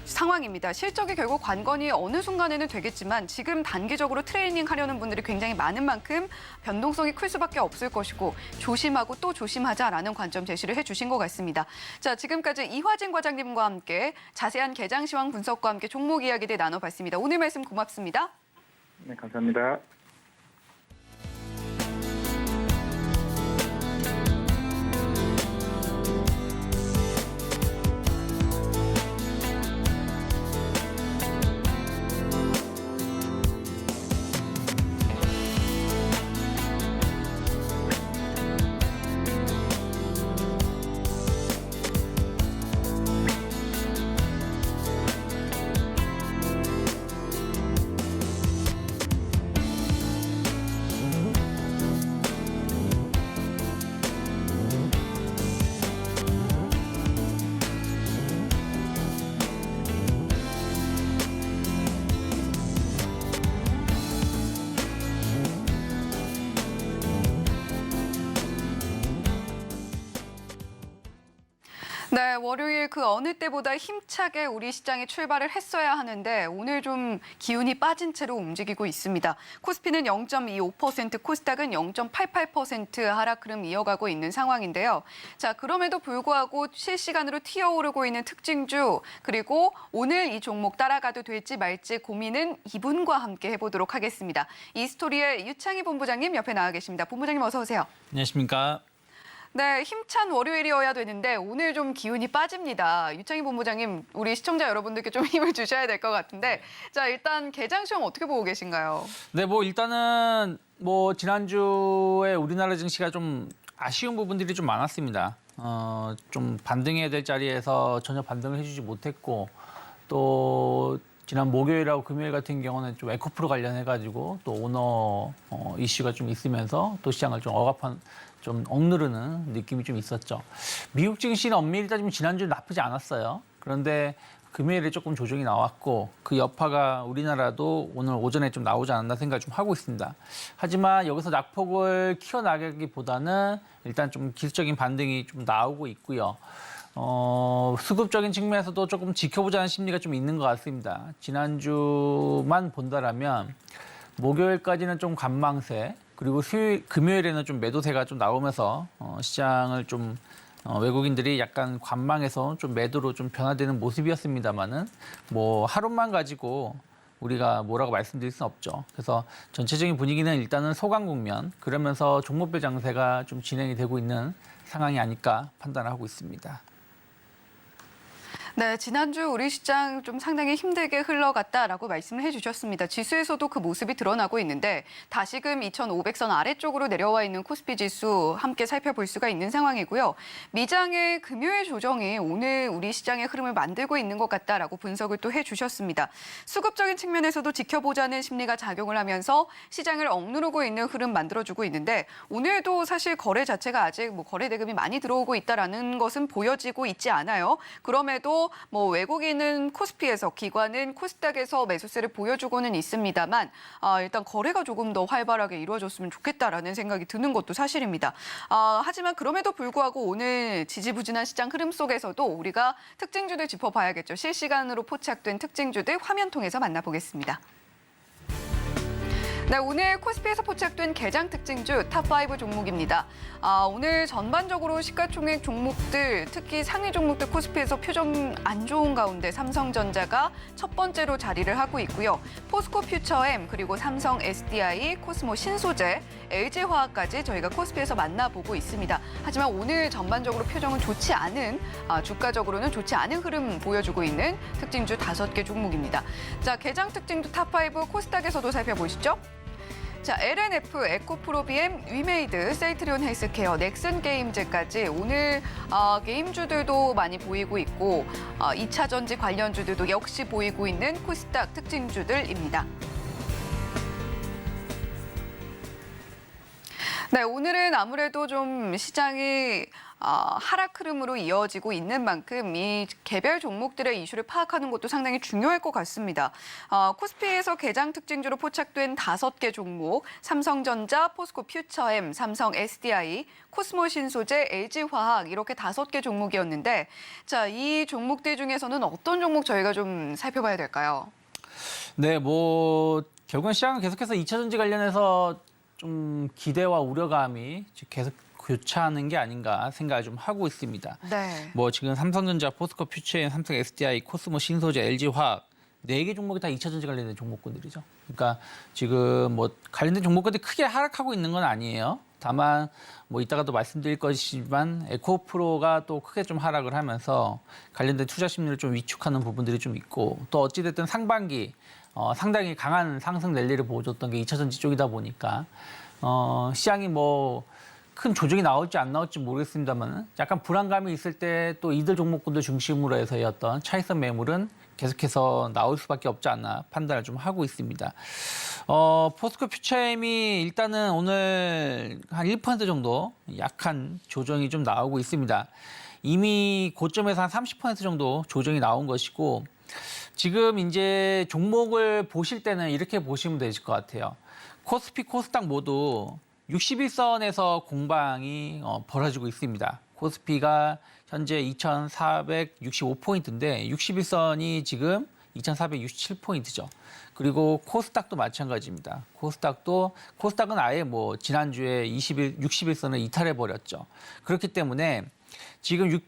상황입니다. 실적이 결국 관건이 어느 순간에는 되겠지만 지금 단기적으로 트레이닝 하려는 분들이 굉장히 많은 만큼 변동성이 클 수밖에 없을 것이고, 조심하고 또 조심하자라는 관점 제시를 해주신 것 같습니다. 자, 지금까지 이화진 과장님과 함께 자세한 개장 시황 분석과 함께 종목 이야기들 나눠봤습니다. 오늘 말씀 고맙습니다. 네, 감사합니다. 네, 월요일 그 어느 때보다 힘차게 우리 시장이 출발을 했어야 하는데 오늘 좀 기운이 빠진 채로 움직이고 있습니다. 코스피는 0.25%, 코스닥은 0.88% 하락 흐름 이어가고 있는 상황인데요. 자, 그럼에도 불구하고 실시간으로 튀어오르고 있는 특징주, 그리고 오늘 이 종목 따라가도 될지 말지 고민은 이분과 함께 해보도록 하겠습니다. 이 스토리의 유창희 본부장님 옆에 나와 계십니다. 본부장님 어서 오세요. 안녕하십니까. 네, 힘찬 월요일이어야 되는데 오늘 좀 기운이 빠집니다. 유창희 본부장님, 우리 시청자 여러분들께 좀 힘을 주셔야 될 것 같은데, 자, 일단 개장 시험 어떻게 보고 계신가요? 네, 일단은 지난주에 우리나라 증시가 좀 아쉬운 부분들이 좀 많았습니다. 좀 반등해야 될 자리에서 전혀 반등을 해주지 못했고, 또 지난 목요일하고 금요일 같은 경우는 좀 에코프로 관련해가지고 또 오너 이슈가 좀 있으면서 또 시장을 좀 좀 억누르는 느낌이 좀 있었죠. 미국 증시는 엄밀히 따지면 지난주 나쁘지 않았어요. 그런데 금요일에 조금 조정이 나왔고 그 여파가 우리나라도 오늘 오전에 좀 나오지 않았나 생각을 좀 하고 있습니다. 하지만 여기서 낙폭을 키워나가기보다는 일단 좀 기술적인 반등이 좀 나오고 있고요. 수급적인 측면에서도 조금 지켜보자는 심리가 좀 있는 것 같습니다. 지난주만 본다라면 목요일까지는 좀 관망세, 그리고 금요일에는 좀 매도세가 좀 나오면서 시장을 좀 외국인들이 약간 관망해서 좀 매도로 좀 변화되는 모습이었습니다만은 하루만 가지고 우리가 뭐라고 말씀드릴 수는 없죠. 그래서 전체적인 분위기는 일단은 소강 국면, 그러면서 종목별 장세가 좀 진행이 되고 있는 상황이 아닐까 판단을 하고 있습니다. 네, 지난주 우리 시장 좀 상당히 힘들게 흘러갔다라고 말씀을 해주셨습니다. 지수에서도 그 모습이 드러나고 있는데 다시금 2,500선 아래쪽으로 내려와 있는 코스피 지수 함께 살펴볼 수가 있는 상황이고요. 미장의 금요일 조정이 오늘 우리 시장의 흐름을 만들고 있는 것 같다라고 분석을 또 해주셨습니다. 수급적인 측면에서도 지켜보자는 심리가 작용을 하면서 시장을 억누르고 있는 흐름 만들어주고 있는데 오늘도 사실 거래 자체가 아직 거래 대금이 많이 들어오고 있다라는 것은 보여지고 있지 않아요. 그럼에도 외국인은 코스피에서, 기관은 코스닥에서 매수세를 보여주고는 있습니다만 일단 거래가 조금 더 활발하게 이루어졌으면 좋겠다라는 생각이 드는 것도 사실입니다. 하지만 그럼에도 불구하고 오늘 지지부진한 시장 흐름 속에서도 우리가 특징주들 짚어봐야겠죠. 실시간으로 포착된 특징주들 화면 통해서 만나보겠습니다. 네, 오늘 코스피에서 포착된 개장 특징주 탑5 종목입니다. 오늘 전반적으로 시가총액 종목들, 특히 상위 종목들 코스피에서 표정 안 좋은 가운데 삼성전자가 첫 번째로 자리를 하고 있고요. 포스코 퓨처엠, 그리고 삼성 SDI, 코스모 신소재, LG화학까지 저희가 코스피에서 만나보고 있습니다. 하지만 오늘 전반적으로 표정은 좋지 않은, 주가적으로는 좋지 않은 흐름 보여주고 있는 특징주 5개 종목입니다. 자, 개장 특징주 탑5 코스닥에서도 살펴보시죠. 자, LNF, 에코프로비엠, 위메이드, 세이트리온 헬스케어, 넥슨 게임즈까지 오늘 게임주들도 많이 보이고 있고 2차 전지 관련주들도 역시 보이고 있는 코스닥 특징주들입니다. 네, 오늘은 아무래도 좀 시장이 하락 흐름으로 이어지고 있는 만큼 이 개별 종목들의 이슈를 파악하는 것도 상당히 중요할 것 같습니다. 코스피에서 개장 특징주로 포착된 5개 종목, 삼성전자, 포스코 퓨처엠, 삼성 SDI, 코스모 신소재, LG화학 이렇게 5개 종목이었는데 자, 이 종목들 중에서는 어떤 종목 저희가 좀 살펴봐야 될까요? 네, 결국은 시장은 계속해서 2차 전지 관련해서 좀 기대와 우려감이 계속 교차하는 게 아닌가 생각을 좀 하고 있습니다. 네. 지금 삼성전자, 포스코 퓨처엠, 삼성 SDI, 코스모 신소재, LG화학 4개 종목이 다 2차 전지 관련된 종목군들이죠. 그러니까 지금 관련된 종목군들이 크게 하락하고 있는 건 아니에요. 다만 이따가도 말씀드릴 것이지만 에코프로가 또 크게 좀 하락을 하면서 관련된 투자 심리를 좀 위축하는 부분들이 좀 있고 또 어찌됐든 상반기 상당히 강한 상승 랠리를 보여줬던 게 2차 전지 쪽이다 보니까 시장이 큰 조정이 나올지 안 나올지 모르겠습니다만 약간 불안감이 있을 때 또 이들 종목군들 중심으로 해서의 어떤 차익선 매물은 계속해서 나올 수밖에 없지 않나 판단을 좀 하고 있습니다. 포스코 퓨처엠이 일단은 오늘 한 1% 정도 약한 조정이 좀 나오고 있습니다. 이미 고점에서 한 30% 정도 조정이 나온 것이고 지금 이제 종목을 보실 때는 이렇게 보시면 되실 것 같아요. 코스피, 코스닥 모두 61선에서 공방이 벌어지고 있습니다. 코스피가 현재 2,465포인트인데 61선이 지금 2,467포인트죠. 그리고 코스닥도 마찬가지입니다. 코스닥은 아예 뭐 지난주에 60일선을 이탈해 버렸죠. 그렇기 때문에 지금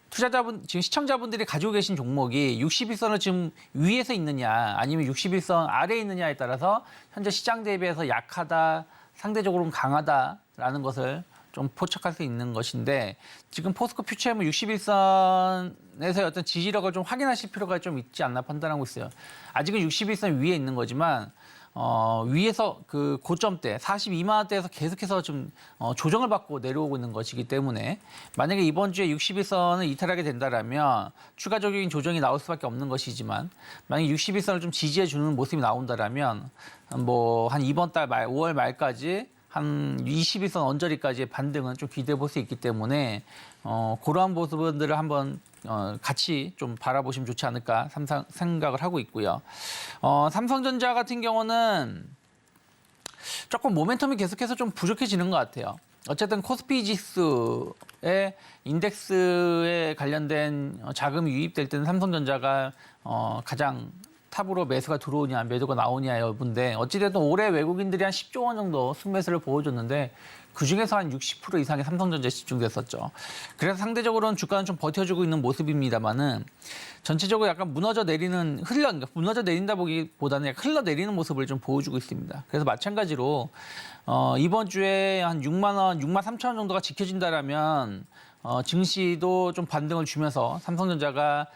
지금 시청자분들이 가지고 계신 종목이 61선을 지금 위에서 있느냐 아니면 61선 아래에 있느냐에 따라서 현재 시장 대비해서 약하다, 상대적으로는 강하다라는 것을 좀 포착할 수 있는 것인데 지금 포스코 퓨처엠은 61선에서의 어떤 지지력을 좀 확인하실 필요가 좀 있지 않나 판단하고 있어요. 아직은 61선 위에 있는 거지만 위에서 그 고점대 42만 원대에서 계속해서 좀 조정을 받고 내려오고 있는 것이기 때문에 만약에 이번 주에 61선을 이탈하게 된다라면 추가적인 조정이 나올 수밖에 없는 것이지만 만약에 61선을 좀 지지해 주는 모습이 나온다라면 뭐 한 이번 달 말 5월 말까지 한 21선 언저리까지의 반등은 좀 기대해 볼 수 있기 때문에 그러한 모습들을 한번 같이 좀 바라보시면 좋지 않을까 생각을 하고 있고요. 삼성전자 같은 경우는 조금 모멘텀이 계속해서 좀 부족해지는 것 같아요. 어쨌든 코스피 지수의 인덱스에 관련된 자금이 유입될 때는 삼성전자가 가장 탑으로 매수가 들어오냐 매도가 나오냐 여부인데 어찌됐든 올해 외국인들이 한 10조 원 정도 순매수를 보여줬는데 그중에서 한 60% 이상이 삼성전자에 집중됐었죠. 그래서 상대적으로는 주가는 좀 버텨주고 있는 모습입니다만은 전체적으로 약간 무너져 내린다 보기보다는 약간 흘러내리는 모습을 좀 보여주고 있습니다. 그래서 마찬가지로 이번 주에 한 6만 원, 6만 3천 원 정도가 지켜진다라면 증시도 좀 반등을 주면서 삼성전자가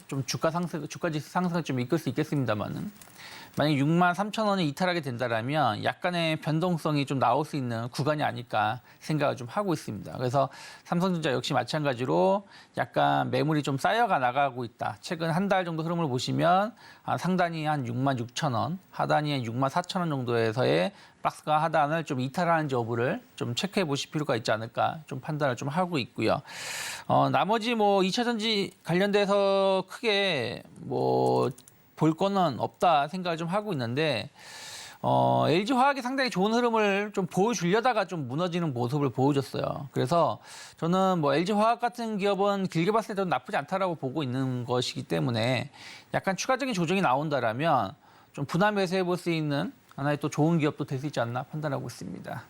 좀 주가 지수 상승을 좀 이끌 수 있겠습니다만은 만약 6만 3천 원을 이탈하게 된다라면 약간의 변동성이 좀 나올 수 있는 구간이 아닐까 생각을 좀 하고 있습니다. 그래서 삼성전자 역시 마찬가지로 약간 매물이 좀 쌓여가 나가고 있다. 최근 한 달 정도 흐름을 보시면 상단이 한 6만 6천 원, 하단이 한 6만 4천 원 정도에서의 박스가 하단을 좀 이탈하는지 여부를 좀 체크해 보실 필요가 있지 않을까 좀 판단을 좀 하고 있고요. 나머지 뭐 2차 전지 관련돼서 크게 뭐 볼 거는 없다 생각을 좀 하고 있는데 LG화학이 상당히 좋은 흐름을 좀 보여주려다가 좀 무너지는 모습을 보여줬어요. 그래서 저는 뭐 LG화학 같은 기업은 길게 봤을 때도 나쁘지 않다라고 보고 있는 것이기 때문에 약간 추가적인 조정이 나온다라면 좀 분할 매수해 볼 수 있는 하나의 또 좋은 기업도 될 수 있지 않나 판단하고 있습니다.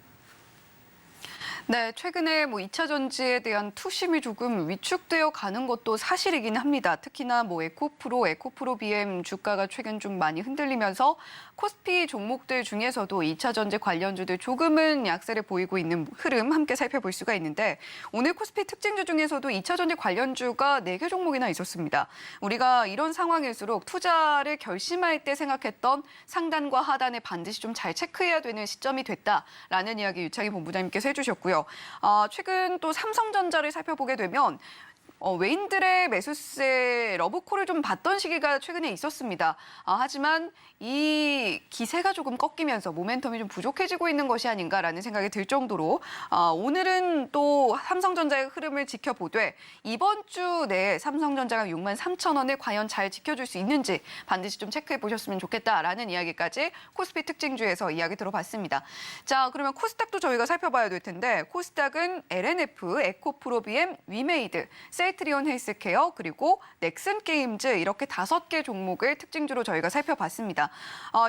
네, 최근에 뭐 2차 전지에 대한 투심이 조금 위축되어 가는 것도 사실이긴 합니다. 특히나 뭐 에코프로 BM 주가가 최근 좀 많이 흔들리면서 코스피 종목들 중에서도 2차 전지 관련주들 조금은 약세를 보이고 있는 흐름 함께 살펴볼 수가 있는데 오늘 코스피 특징주 중에서도 2차 전지 관련주가 4개 종목이나 있었습니다. 우리가 이런 상황일수록 투자를 결심할 때 생각했던 상단과 하단에 반드시 좀 잘 체크해야 되는 시점이 됐다라는 이야기 유창희 본부장님께서 해주셨고요. 최근 또 삼성전자를 살펴보게 되면 외인들의 매수세 러브콜을 좀 받던 시기가 최근에 있었습니다. 하지만 이 기세가 조금 꺾이면서 모멘텀이 좀 부족해지고 있는 것이 아닌가라는 생각이 들 정도로 오늘은 또 삼성전자의 흐름을 지켜보되 이번 주 내에 삼성전자가 6만 3천 원을 과연 잘 지켜줄 수 있는지 반드시 좀 체크해 보셨으면 좋겠다라는 이야기까지 코스피 특징주에서 이야기 들어봤습니다. 자, 그러면 코스닥도 저희가 살펴봐야 될 텐데 코스닥은 LNF, 에코프로비엠, 위메이드, 셀트리온 헬스케어 그리고 넥슨게임즈 이렇게 5개 종목을 특징주로 저희가 살펴봤습니다.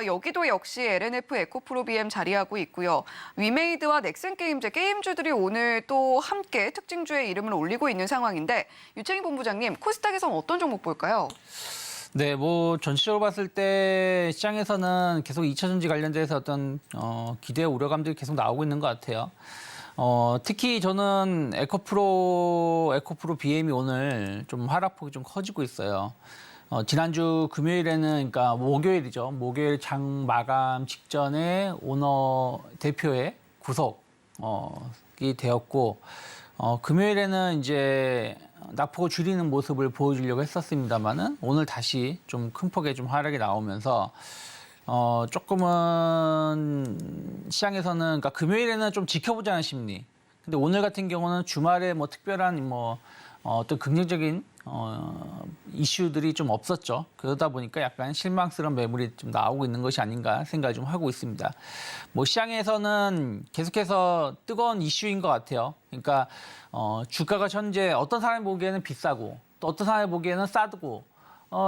여기도 역시 LNF, 에코프로비엠 자리하고 있고요. 위메이드와 넥슨게임즈 게임주들이 오늘 또 함께 특징주의 이름을 올리고 있는 상황인데 유창희 본부장님 코스닥에서는 어떤 종목 볼까요? 네, 뭐 전체적으로 봤을 때 시장에서는 계속 2차 전지 관련돼서 어떤 기대 우려감들이 계속 나오고 있는 것 같아요. 특히 저는 에코프로 BM이 오늘 좀 하락폭이 좀 커지고 있어요. 지난주 금요일에는, 그러니까 목요일이죠. 목요일 장 마감 직전에 오너 대표의 구속이 되었고, 금요일에는 이제 낙폭을 줄이는 모습을 보여주려고 했었습니다만은 오늘 다시 좀 큰 폭의 좀 하락이 나오면서 조금은 시장에서는 그러니까 금요일에는 좀 지켜보자는 심리. 근데 오늘 같은 경우는 주말에 뭐 특별한 어떤 긍정적인 이슈들이 좀 없었죠. 그러다 보니까 약간 실망스러운 매물이 좀 나오고 있는 것이 아닌가 생각을 좀 하고 있습니다. 뭐 시장에서는 계속해서 뜨거운 이슈인 것 같아요. 그러니까 주가가 현재 어떤 사람이 보기에는 비싸고 또 어떤 사람이 보기에는 싸고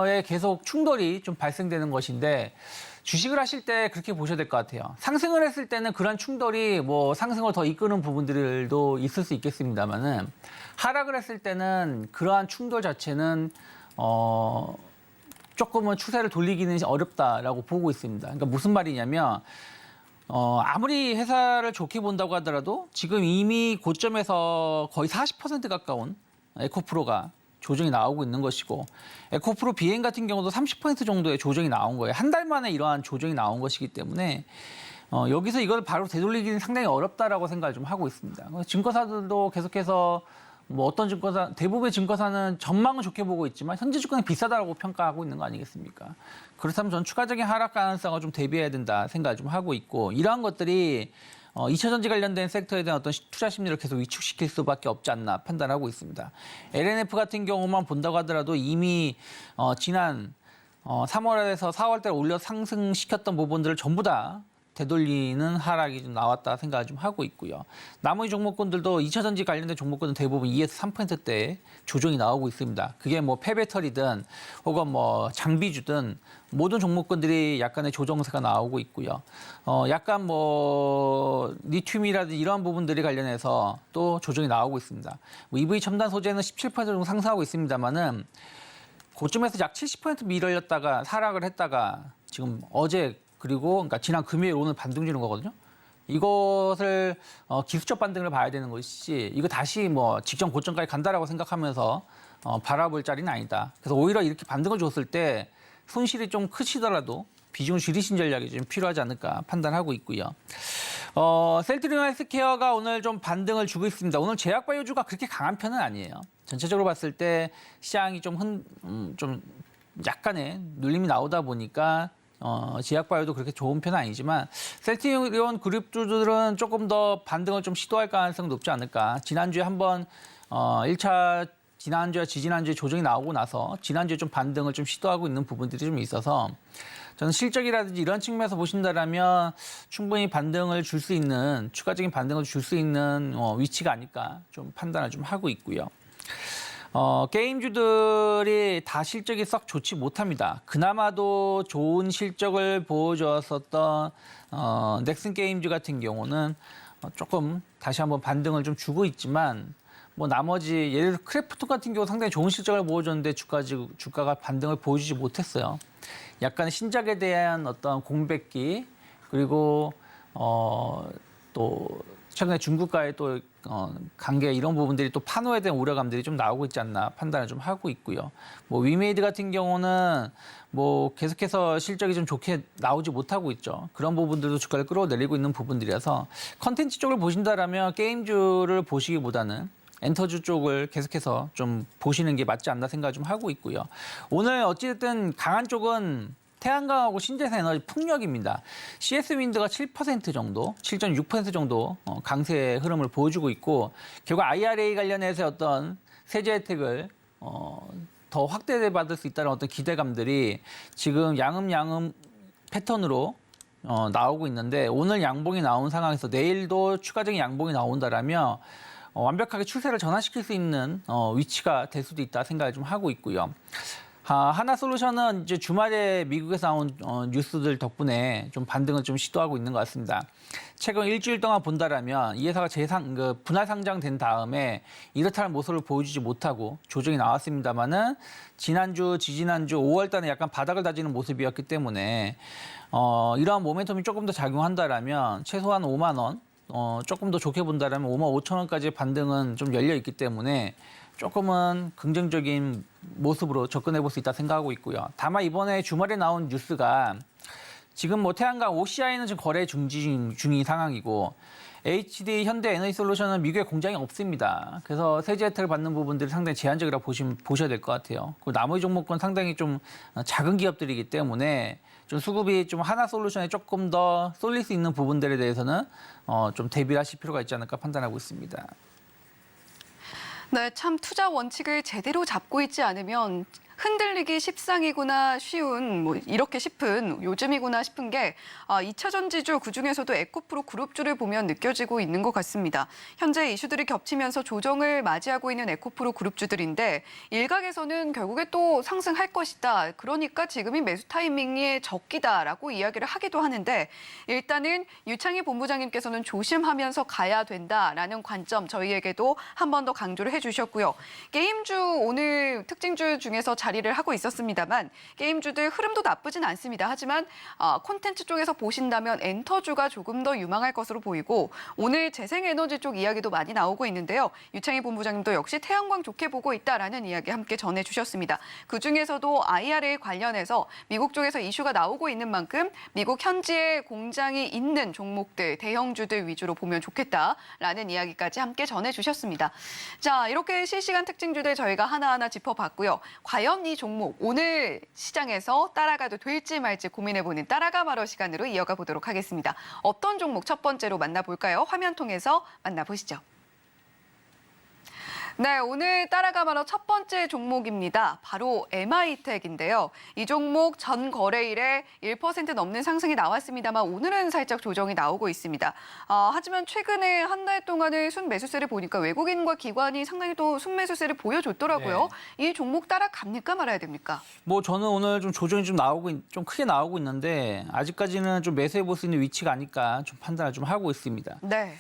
에 계속 충돌이 좀 발생되는 것인데 주식을 하실 때 그렇게 보셔야 될 것 같아요. 상승을 했을 때는 그런 충돌이 뭐 상승을 더 이끄는 부분들도 있을 수 있겠습니다만은 하락을 했을 때는 그러한 충돌 자체는 조금은 추세를 돌리기는 어렵다라고 보고 있습니다. 그러니까 무슨 말이냐면 아무리 회사를 좋게 본다고 하더라도 지금 이미 고점에서 거의 40% 가까운 에코프로가 조정이 나오고 있는 것이고 에코프로 비행 같은 경우도 30% 정도의 조정이 나온 거예요. 한 달 만에 이러한 조정이 나온 것이기 때문에 여기서 이걸 바로 되돌리기는 상당히 어렵다라고 생각을 좀 하고 있습니다. 증권사들도 계속해서 뭐 어떤 증권사, 대부분의 증권사는 전망은 좋게 보고 있지만 현재 주가는 비싸다라고 평가하고 있는 거 아니겠습니까? 그렇다면 전 추가적인 하락 가능성을 좀 대비해야 된다 생각을 좀 하고 있고 이러한 것들이 2차 전지 관련된 섹터에 대한 어떤 투자 심리를 계속 위축시킬 수밖에 없지 않나 판단하고 있습니다. LNF 같은 경우만 본다고 하더라도 이미 지난 3월에서 4월달 올려 상승시켰던 부분들을 전부 다 되돌리는 하락이 좀 나왔다 생각을 좀 하고 있고요. 나머지 종목군들도 2차 전지 관련된 종목군은 대부분 2에서 3%대 조정이 나오고 있습니다. 그게 뭐 폐배터리든 혹은 뭐 장비주든 모든 종목군들이 약간의 조정세가 나오고 있고요. 약간 뭐 리튬이라든지 이러한 부분들이 관련해서 또 조정이 나오고 있습니다. 뭐 EV 첨단 소재는 17% 정도 상승하고 있습니다만은 고점에서 약 70% 밀어렸다가 하락을 했다가 지금 어제 그리고 그러니까 지난 금요일 오늘 반등 주는 거거든요. 이것을 기술적 반등을 봐야 되는 것이지 이거 다시 뭐 직전 고점까지 간다라고 생각하면서 바라볼 자리는 아니다. 그래서 오히려 이렇게 반등을 줬을 때 손실이 좀 크시더라도 비중을 줄이신 전략이 좀 필요하지 않을까 판단하고 있고요. 셀트리온 헬스케어가 오늘 좀 반등을 주고 있습니다. 오늘 제약바이오주가 그렇게 강한 편은 아니에요. 전체적으로 봤을 때 시장이 좀 약간의 눌림이 나오다 보니까 제약바이오도 그렇게 좋은 편은 아니지만 셀트리온 그룹주들은 조금 더 반등을 좀 시도할 가능성이 높지 않을까. 지난주에 한번 1차 지난주와 지지난주에 조정이 나오고 나서 지난주에 좀 반등을 좀 시도하고 있는 부분들이 좀 있어서 저는 실적이라든지 이런 측면에서 보신다라면 충분히 반등을 줄 수 있는 추가적인 반등을 줄 수 있는 위치가 아닐까 좀 판단을 좀 하고 있고요. 게임주들이 다 실적이 썩 좋지 못합니다. 그나마도 좋은 실적을 보여주었었던 넥슨 게임즈 같은 경우는 조금 다시 한번 반등을 좀 주고 있지만 뭐 나머지 예를 들어 크래프톤 같은 경우 상당히 좋은 실적을 보여줬는데 주가가 반등을 보여주지 못했어요. 약간 신작에 대한 어떤 공백기 그리고 또 최근에 중국과의 또 관계 이런 부분들이 또 판호에 대한 우려감들이 좀 나오고 있지 않나 판단을 좀 하고 있고요. 뭐 위메이드 같은 경우는 뭐 계속해서 실적이 좀 좋게 나오지 못하고 있죠. 그런 부분들도 주가를 끌어내리고 있는 부분들이라서 컨텐츠 쪽을 보신다라면 게임주를 보시기보다는 엔터주 쪽을 계속해서 좀 보시는 게 맞지 않나 생각을 좀 하고 있고요. 오늘 어찌됐든 강한 쪽은 태양광하고 신재생에너지 풍력입니다. CS윈드가 7% 정도, 7.6% 정도 강세 흐름을 보여주고 있고 결국 IRA 관련해서 어떤 세제 혜택을 더 확대받을 수 있다는 어떤 기대감들이 지금 양음 패턴으로 나오고 있는데 오늘 양봉이 나온 상황에서 내일도 추가적인 양봉이 나온다라면 완벽하게 추세를 전환시킬 수 있는 위치가 될 수도 있다 생각을 좀 하고 있고요. 하나솔루션은 이제 주말에 미국에서 나온 뉴스들 덕분에 좀 반등을 좀 시도하고 있는 것 같습니다. 최근 일주일 동안 본다라면 이 회사가 분할 상장된 다음에 이렇다는 모습을 보여주지 못하고 조정이 나왔습니다만은 지난주, 지지난주 5월 달에 약간 바닥을 다지는 모습이었기 때문에 이러한 모멘텀이 조금 더 작용한다라면 최소한 5만 원, 조금 더 좋게 본다라면 5만 5천 원까지의 반등은 좀 열려 있기 때문에 조금은 긍정적인 모습으로 접근해 볼 수 있다 생각하고 있고요. 다만 이번에 주말에 나온 뉴스가 지금 뭐 태양광 OCI는 지금 거래 중진 중인 상황이고 HD 현대에너지솔루션은 미국에 공장이 없습니다. 그래서 세제 혜택을 받는 부분들이 상당히 제한적이라고 보셔야 될 것 같아요. 그리고 나머지 종목은 상당히 좀 작은 기업들이기 때문에 좀 수급이 좀 하나솔루션에 조금 더 쏠릴 수 있는 부분들에 대해서는 좀 대비를 하실 필요가 있지 않을까 판단하고 있습니다. 네, 참 투자 원칙을 제대로 잡고 있지 않으면 흔들리기 십상이구나 쉬운 이렇게 싶은 요즘이구나 싶은 게 2차 전지주 그중에서도 에코프로 그룹주를 보면 느껴지고 있는 것 같습니다. 현재 이슈들이 겹치면서 조정을 맞이하고 있는 에코프로 그룹주들인데 일각에서는 결국에 또 상승할 것이다. 그러니까 지금이 매수 타이밍이 적기다라고 이야기를 하기도 하는데 일단은 유창희 본부장님께서는 조심하면서 가야 된다라는 관점 저희에게도 한 번 더 강조를 해주셨고요. 게임주 오늘 특징주 중에서 자리를 하고 있었습니다만 게임주들 흐름도 나쁘진 않습니다. 하지만 콘텐츠 쪽에서 보신다면 엔터주가 조금 더 유망할 것으로 보이고 오늘 재생에너지 쪽 이야기도 많이 나오고 있는데요. 유창희 본부장님도 역시 태양광 좋게 보고 있다라는 이야기 함께 전해주셨습니다. 그중에서도 IRA 관련해서 미국 쪽에서 이슈가 나오고 있는 만큼 미국 현지에 공장이 있는 종목들, 대형주들 위주로 보면 좋겠다라는 이야기까지 함께 전해주셨습니다. 자, 이렇게 실시간 특징주들 저희가 하나하나 짚어봤고요. 과연 이 종목 오늘 시장에서 따라가도 될지 말지 고민해보는 따라가 말어 시간으로 이어가 보도록 하겠습니다. 어떤 종목 첫 번째로 만나볼까요? 화면 통해서 만나보시죠. 네, 오늘 따라가 말어 첫 번째 종목입니다. 바로 MI텍인데요. 이 종목 전 거래일에 1% 넘는 상승이 나왔습니다만 오늘은 살짝 조정이 나오고 있습니다. 하지만 최근에 한 달 동안의 순매수세를 보니까 외국인과 기관이 상당히 또 순매수세를 보여줬더라고요. 이 종목 따라갑니까 말아야 됩니까? 뭐 저는 오늘 좀 조정이 좀 크게 나오고 있는데 아직까지는 좀 매수해 볼 수 있는 위치가 아닐까 좀 판단을 좀 하고 있습니다. 네.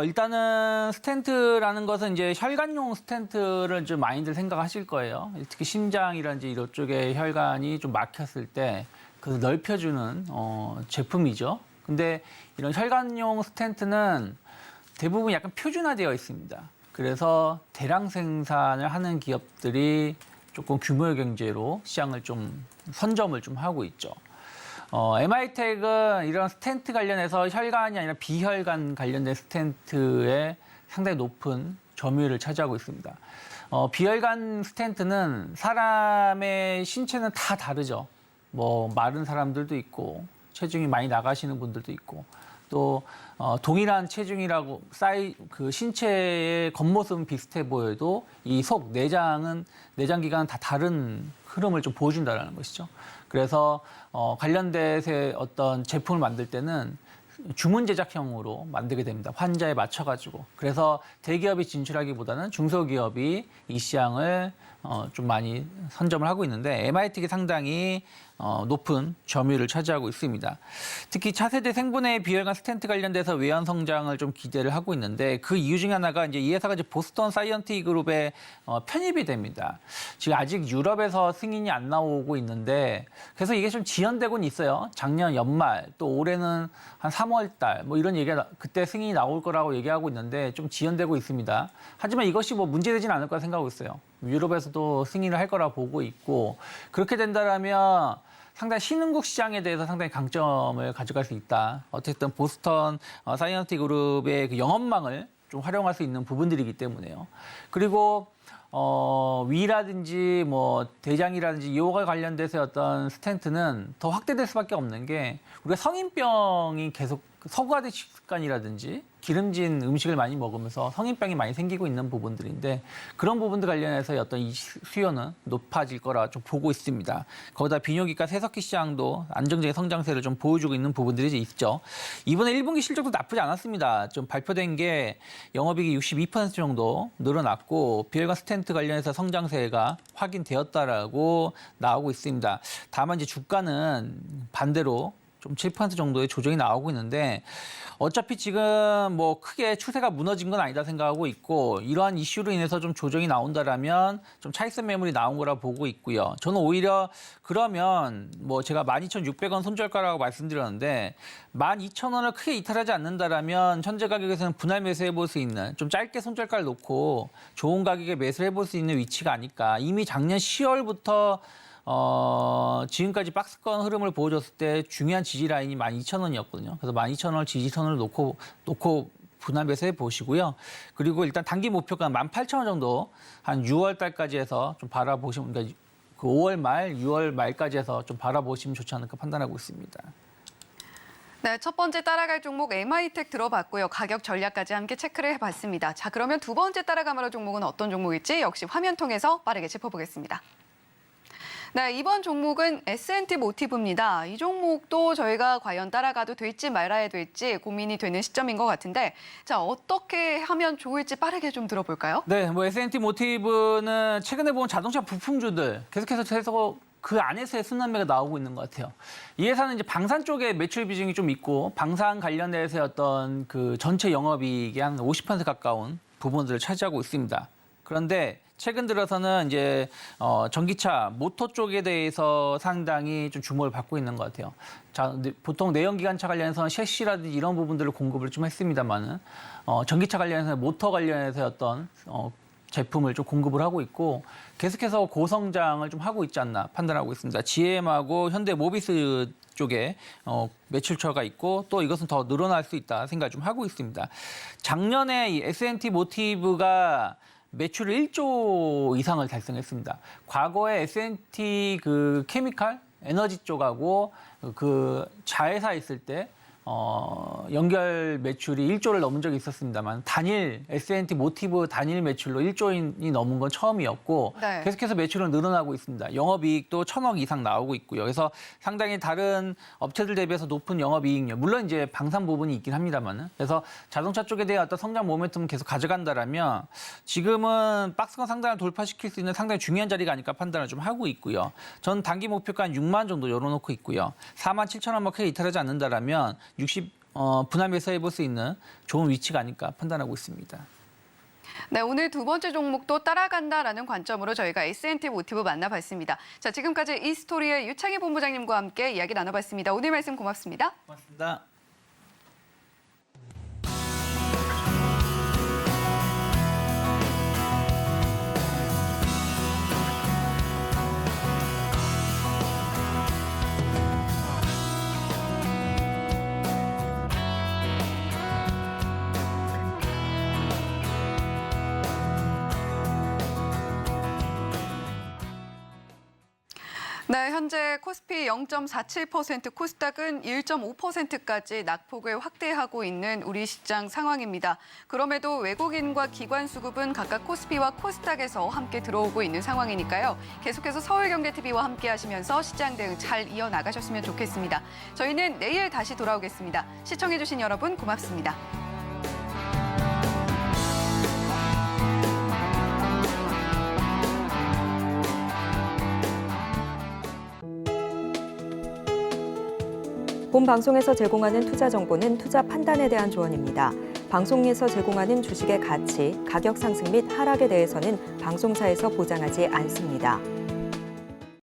일단은 스텐트라는 것은 이제 혈관용 스텐트를 좀 많이들 생각하실 거예요. 특히 심장이라든지 이런 쪽에 혈관이 좀 막혔을 때 그래서 넓혀주는 제품이죠. 근데 이런 혈관용 스텐트는 대부분 약간 표준화되어 있습니다. 그래서 대량 생산을 하는 기업들이 조금 규모의 경제로 시장을 좀 선점을 좀 하고 있죠. MI텍은 이런 스텐트 관련해서 혈관이 아니라 비혈관 관련된 스텐트에 상당히 높은 점유율을 차지하고 있습니다. 비혈관 스텐트는 사람의 신체는 다 다르죠. 뭐 마른 사람들도 있고 체중이 많이 나가시는 분들도 있고 또 동일한 체중이라고 그 신체의 겉모습은 비슷해 보여도 이 속 내장 기관은 다 다른 흐름을 좀 보여준다는 것이죠. 그래서 관련돼서 어떤 제품을 만들 때는 주문 제작형으로 만들게 됩니다. 환자에 맞춰가지고. 그래서 대기업이 진출하기보다는 중소기업이 이 시장을 좀 많이 선점을 하고 있는데 MI텍이 상당히 높은 점유율을 차지하고 있습니다. 특히 차세대 생분해 비혈관 스텐트 관련돼서 외연 성장을 좀 기대를 하고 있는데 그 이유 중에 하나가 이제 이 회사가 이제 보스턴 사이언티픽 그룹에 편입이 됩니다. 지금 아직 유럽에서 승인이 안 나오고 있는데 그래서 이게 좀 지연되고는 있어요. 작년 연말 또 올해는 한 3월 달 뭐 이런 얘기가 그때 승인이 나올 거라고 얘기하고 있는데 좀 지연되고 있습니다. 하지만 이것이 뭐 문제되지는 않을 거라 생각하고 있어요. 유럽에서도 승인을 할 거라 보고 있고 그렇게 된다라면 상당히 신흥국 시장에 대해서 상당히 강점을 가져갈 수 있다. 어쨌든 보스턴 사이언티픽 그룹의 그 영업망을 좀 활용할 수 있는 부분들이기 때문에요. 그리고 위라든지 뭐 대장이라든지 이와 관련돼서 어떤 스텐트는 더 확대될 수밖에 없는 게 우리가 성인병이 계속 서구화된 식습관이라든지 기름진 음식을 많이 먹으면서 성인병이 많이 생기고 있는 부분들인데 그런 부분들 관련해서 어떤 이 수요는 높아질 거라 좀 보고 있습니다. 거기다 비뇨기과 세석기 시장도 안정적인 성장세를 좀 보여주고 있는 부분들이 있죠. 이번에 1분기 실적도 나쁘지 않았습니다. 좀 발표된 게 영업이익이 62% 정도 늘어났고 비혈관 스텐트 관련해서 성장세가 확인되었다라고 나오고 있습니다. 다만 이제 주가는 반대로 좀 7% 정도의 조정이 나오고 있는데 어차피 지금 뭐 크게 추세가 무너진 건 아니다 생각하고 있고 이러한 이슈로 인해서 좀 조정이 나온다라면 좀 차익선 매물이 나온 거라 보고 있고요. 저는 오히려 그러면 뭐 제가 12,600원 손절가라고 말씀드렸는데 12,000원을 크게 이탈하지 않는다라면 현재 가격에서는 분할 매수해 볼 수 있는 좀 짧게 손절가를 놓고 좋은 가격에 매수해 볼 수 있는 위치가 아닐까. 이미 작년 10월부터 지금까지 박스권 흐름을 보여줬을 때 중요한 지지 라인이 12,000원이었거든요. 그래서 12,000원을 지지선을 놓고 분할 매수해 보시고요. 그리고 일단 단기 목표가 18,000원 정도 한 6월 달까지 해서 좀 바라보시면, 그러니까 그 5월 말, 6월 말까지 해서 좀 바라보시면 좋지 않을까 판단하고 있습니다. 네, 첫 번째 따라갈 종목 MI텍 들어봤고요. 가격 전략까지 함께 체크를 해봤습니다. 자, 그러면 두 번째 따라가마라 종목은 어떤 종목일지 역시 화면 통해서 빠르게 짚어보겠습니다. 네, 이번 종목은 S&T 모티브입니다. 이 종목도 저희가 과연 따라가도 될지 말아야 될지 고민이 되는 시점인 것 같은데, 자, 어떻게 하면 좋을지 빠르게 좀 들어볼까요? 네, 뭐 S&T 모티브는 최근에 본 자동차 부품주들 계속 그 안에서의 순환매가 나오고 있는 것 같아요. 이 회사는 이제 방산 쪽에 매출 비중이 좀 있고 방산 관련해서 어떤 그 전체 영업이익의 한 50% 가까운 부분들을 차지하고 있습니다. 그런데 최근 들어서는 이제 전기차, 모터 쪽에 대해서 상당히 좀 주목을 받고 있는 것 같아요. 자, 보통 내연기관차 관련해서는 셰시라든지 이런 부분들을 공급을 좀 했습니다만은 전기차 관련해서 모터 관련해서 어떤 제품을 좀 공급을 하고 있고 계속해서 고성장을 좀 하고 있지 않나 판단하고 있습니다. GM하고 현대모비스 쪽에 매출처가 있고 또 이것은 더 늘어날 수 있다 생각을 좀 하고 있습니다. 작년에 이 S&T 모티브가 매출을 1조 이상을 달성했습니다. 과거에 S&T 그 케미칼 에너지 쪽하고 그 자회사 있을 때 연결 매출이 1조를 넘은 적이 있었습니다만 단일 S&T 모티브 단일 매출로 1조인이 넘은 건 처음이었고 네. 계속해서 매출은 늘어나고 있습니다. 영업이익도 1,000억 이상 나오고 있고요. 그래서 상당히 다른 업체들 대비해서 높은 영업이익률, 물론 이제 방산 부분이 있긴 합니다만은 그래서 자동차 쪽에 대한 어떤 성장 모멘텀을 계속 가져간다라면 지금은 박스권 상단을 돌파시킬 수 있는 상당히 중요한 자리가 아닐까 판단을 좀 하고 있고요. 전 단기 목표가 한 6만 정도 열어놓고 있고요. 4만 7천원만 크게 이탈하지 않는다라면 60 분할 매수해볼 수 있는 좋은 위치가 아닐까 판단하고 있습니다. 네, 오늘 두 번째 종목도 따라간다라는 관점으로 저희가 S&T 모티브 만나봤습니다. 자, 지금까지 이스토리의 유창희 본부장님과 함께 이야기 나눠봤습니다. 오늘 말씀 고맙습니다. 고맙습니다. 네, 현재 코스피 0.47%, 코스닥은 1.5%까지 낙폭을 확대하고 있는 우리 시장 상황입니다. 그럼에도 외국인과 기관 수급은 각각 코스피와 코스닥에서 함께 들어오고 있는 상황이니까요. 계속해서 서울경제TV와 함께 하시면서 시장 대응 잘 이어나가셨으면 좋겠습니다. 저희는 내일 다시 돌아오겠습니다. 시청해주신 여러분 고맙습니다. 본 방송에서 제공하는 투자 정보는 투자 판단에 대한 조언입니다. 방송에서 제공하는 주식의 가치, 가격 상승 및 하락에 대해서는 방송사에서 보장하지 않습니다.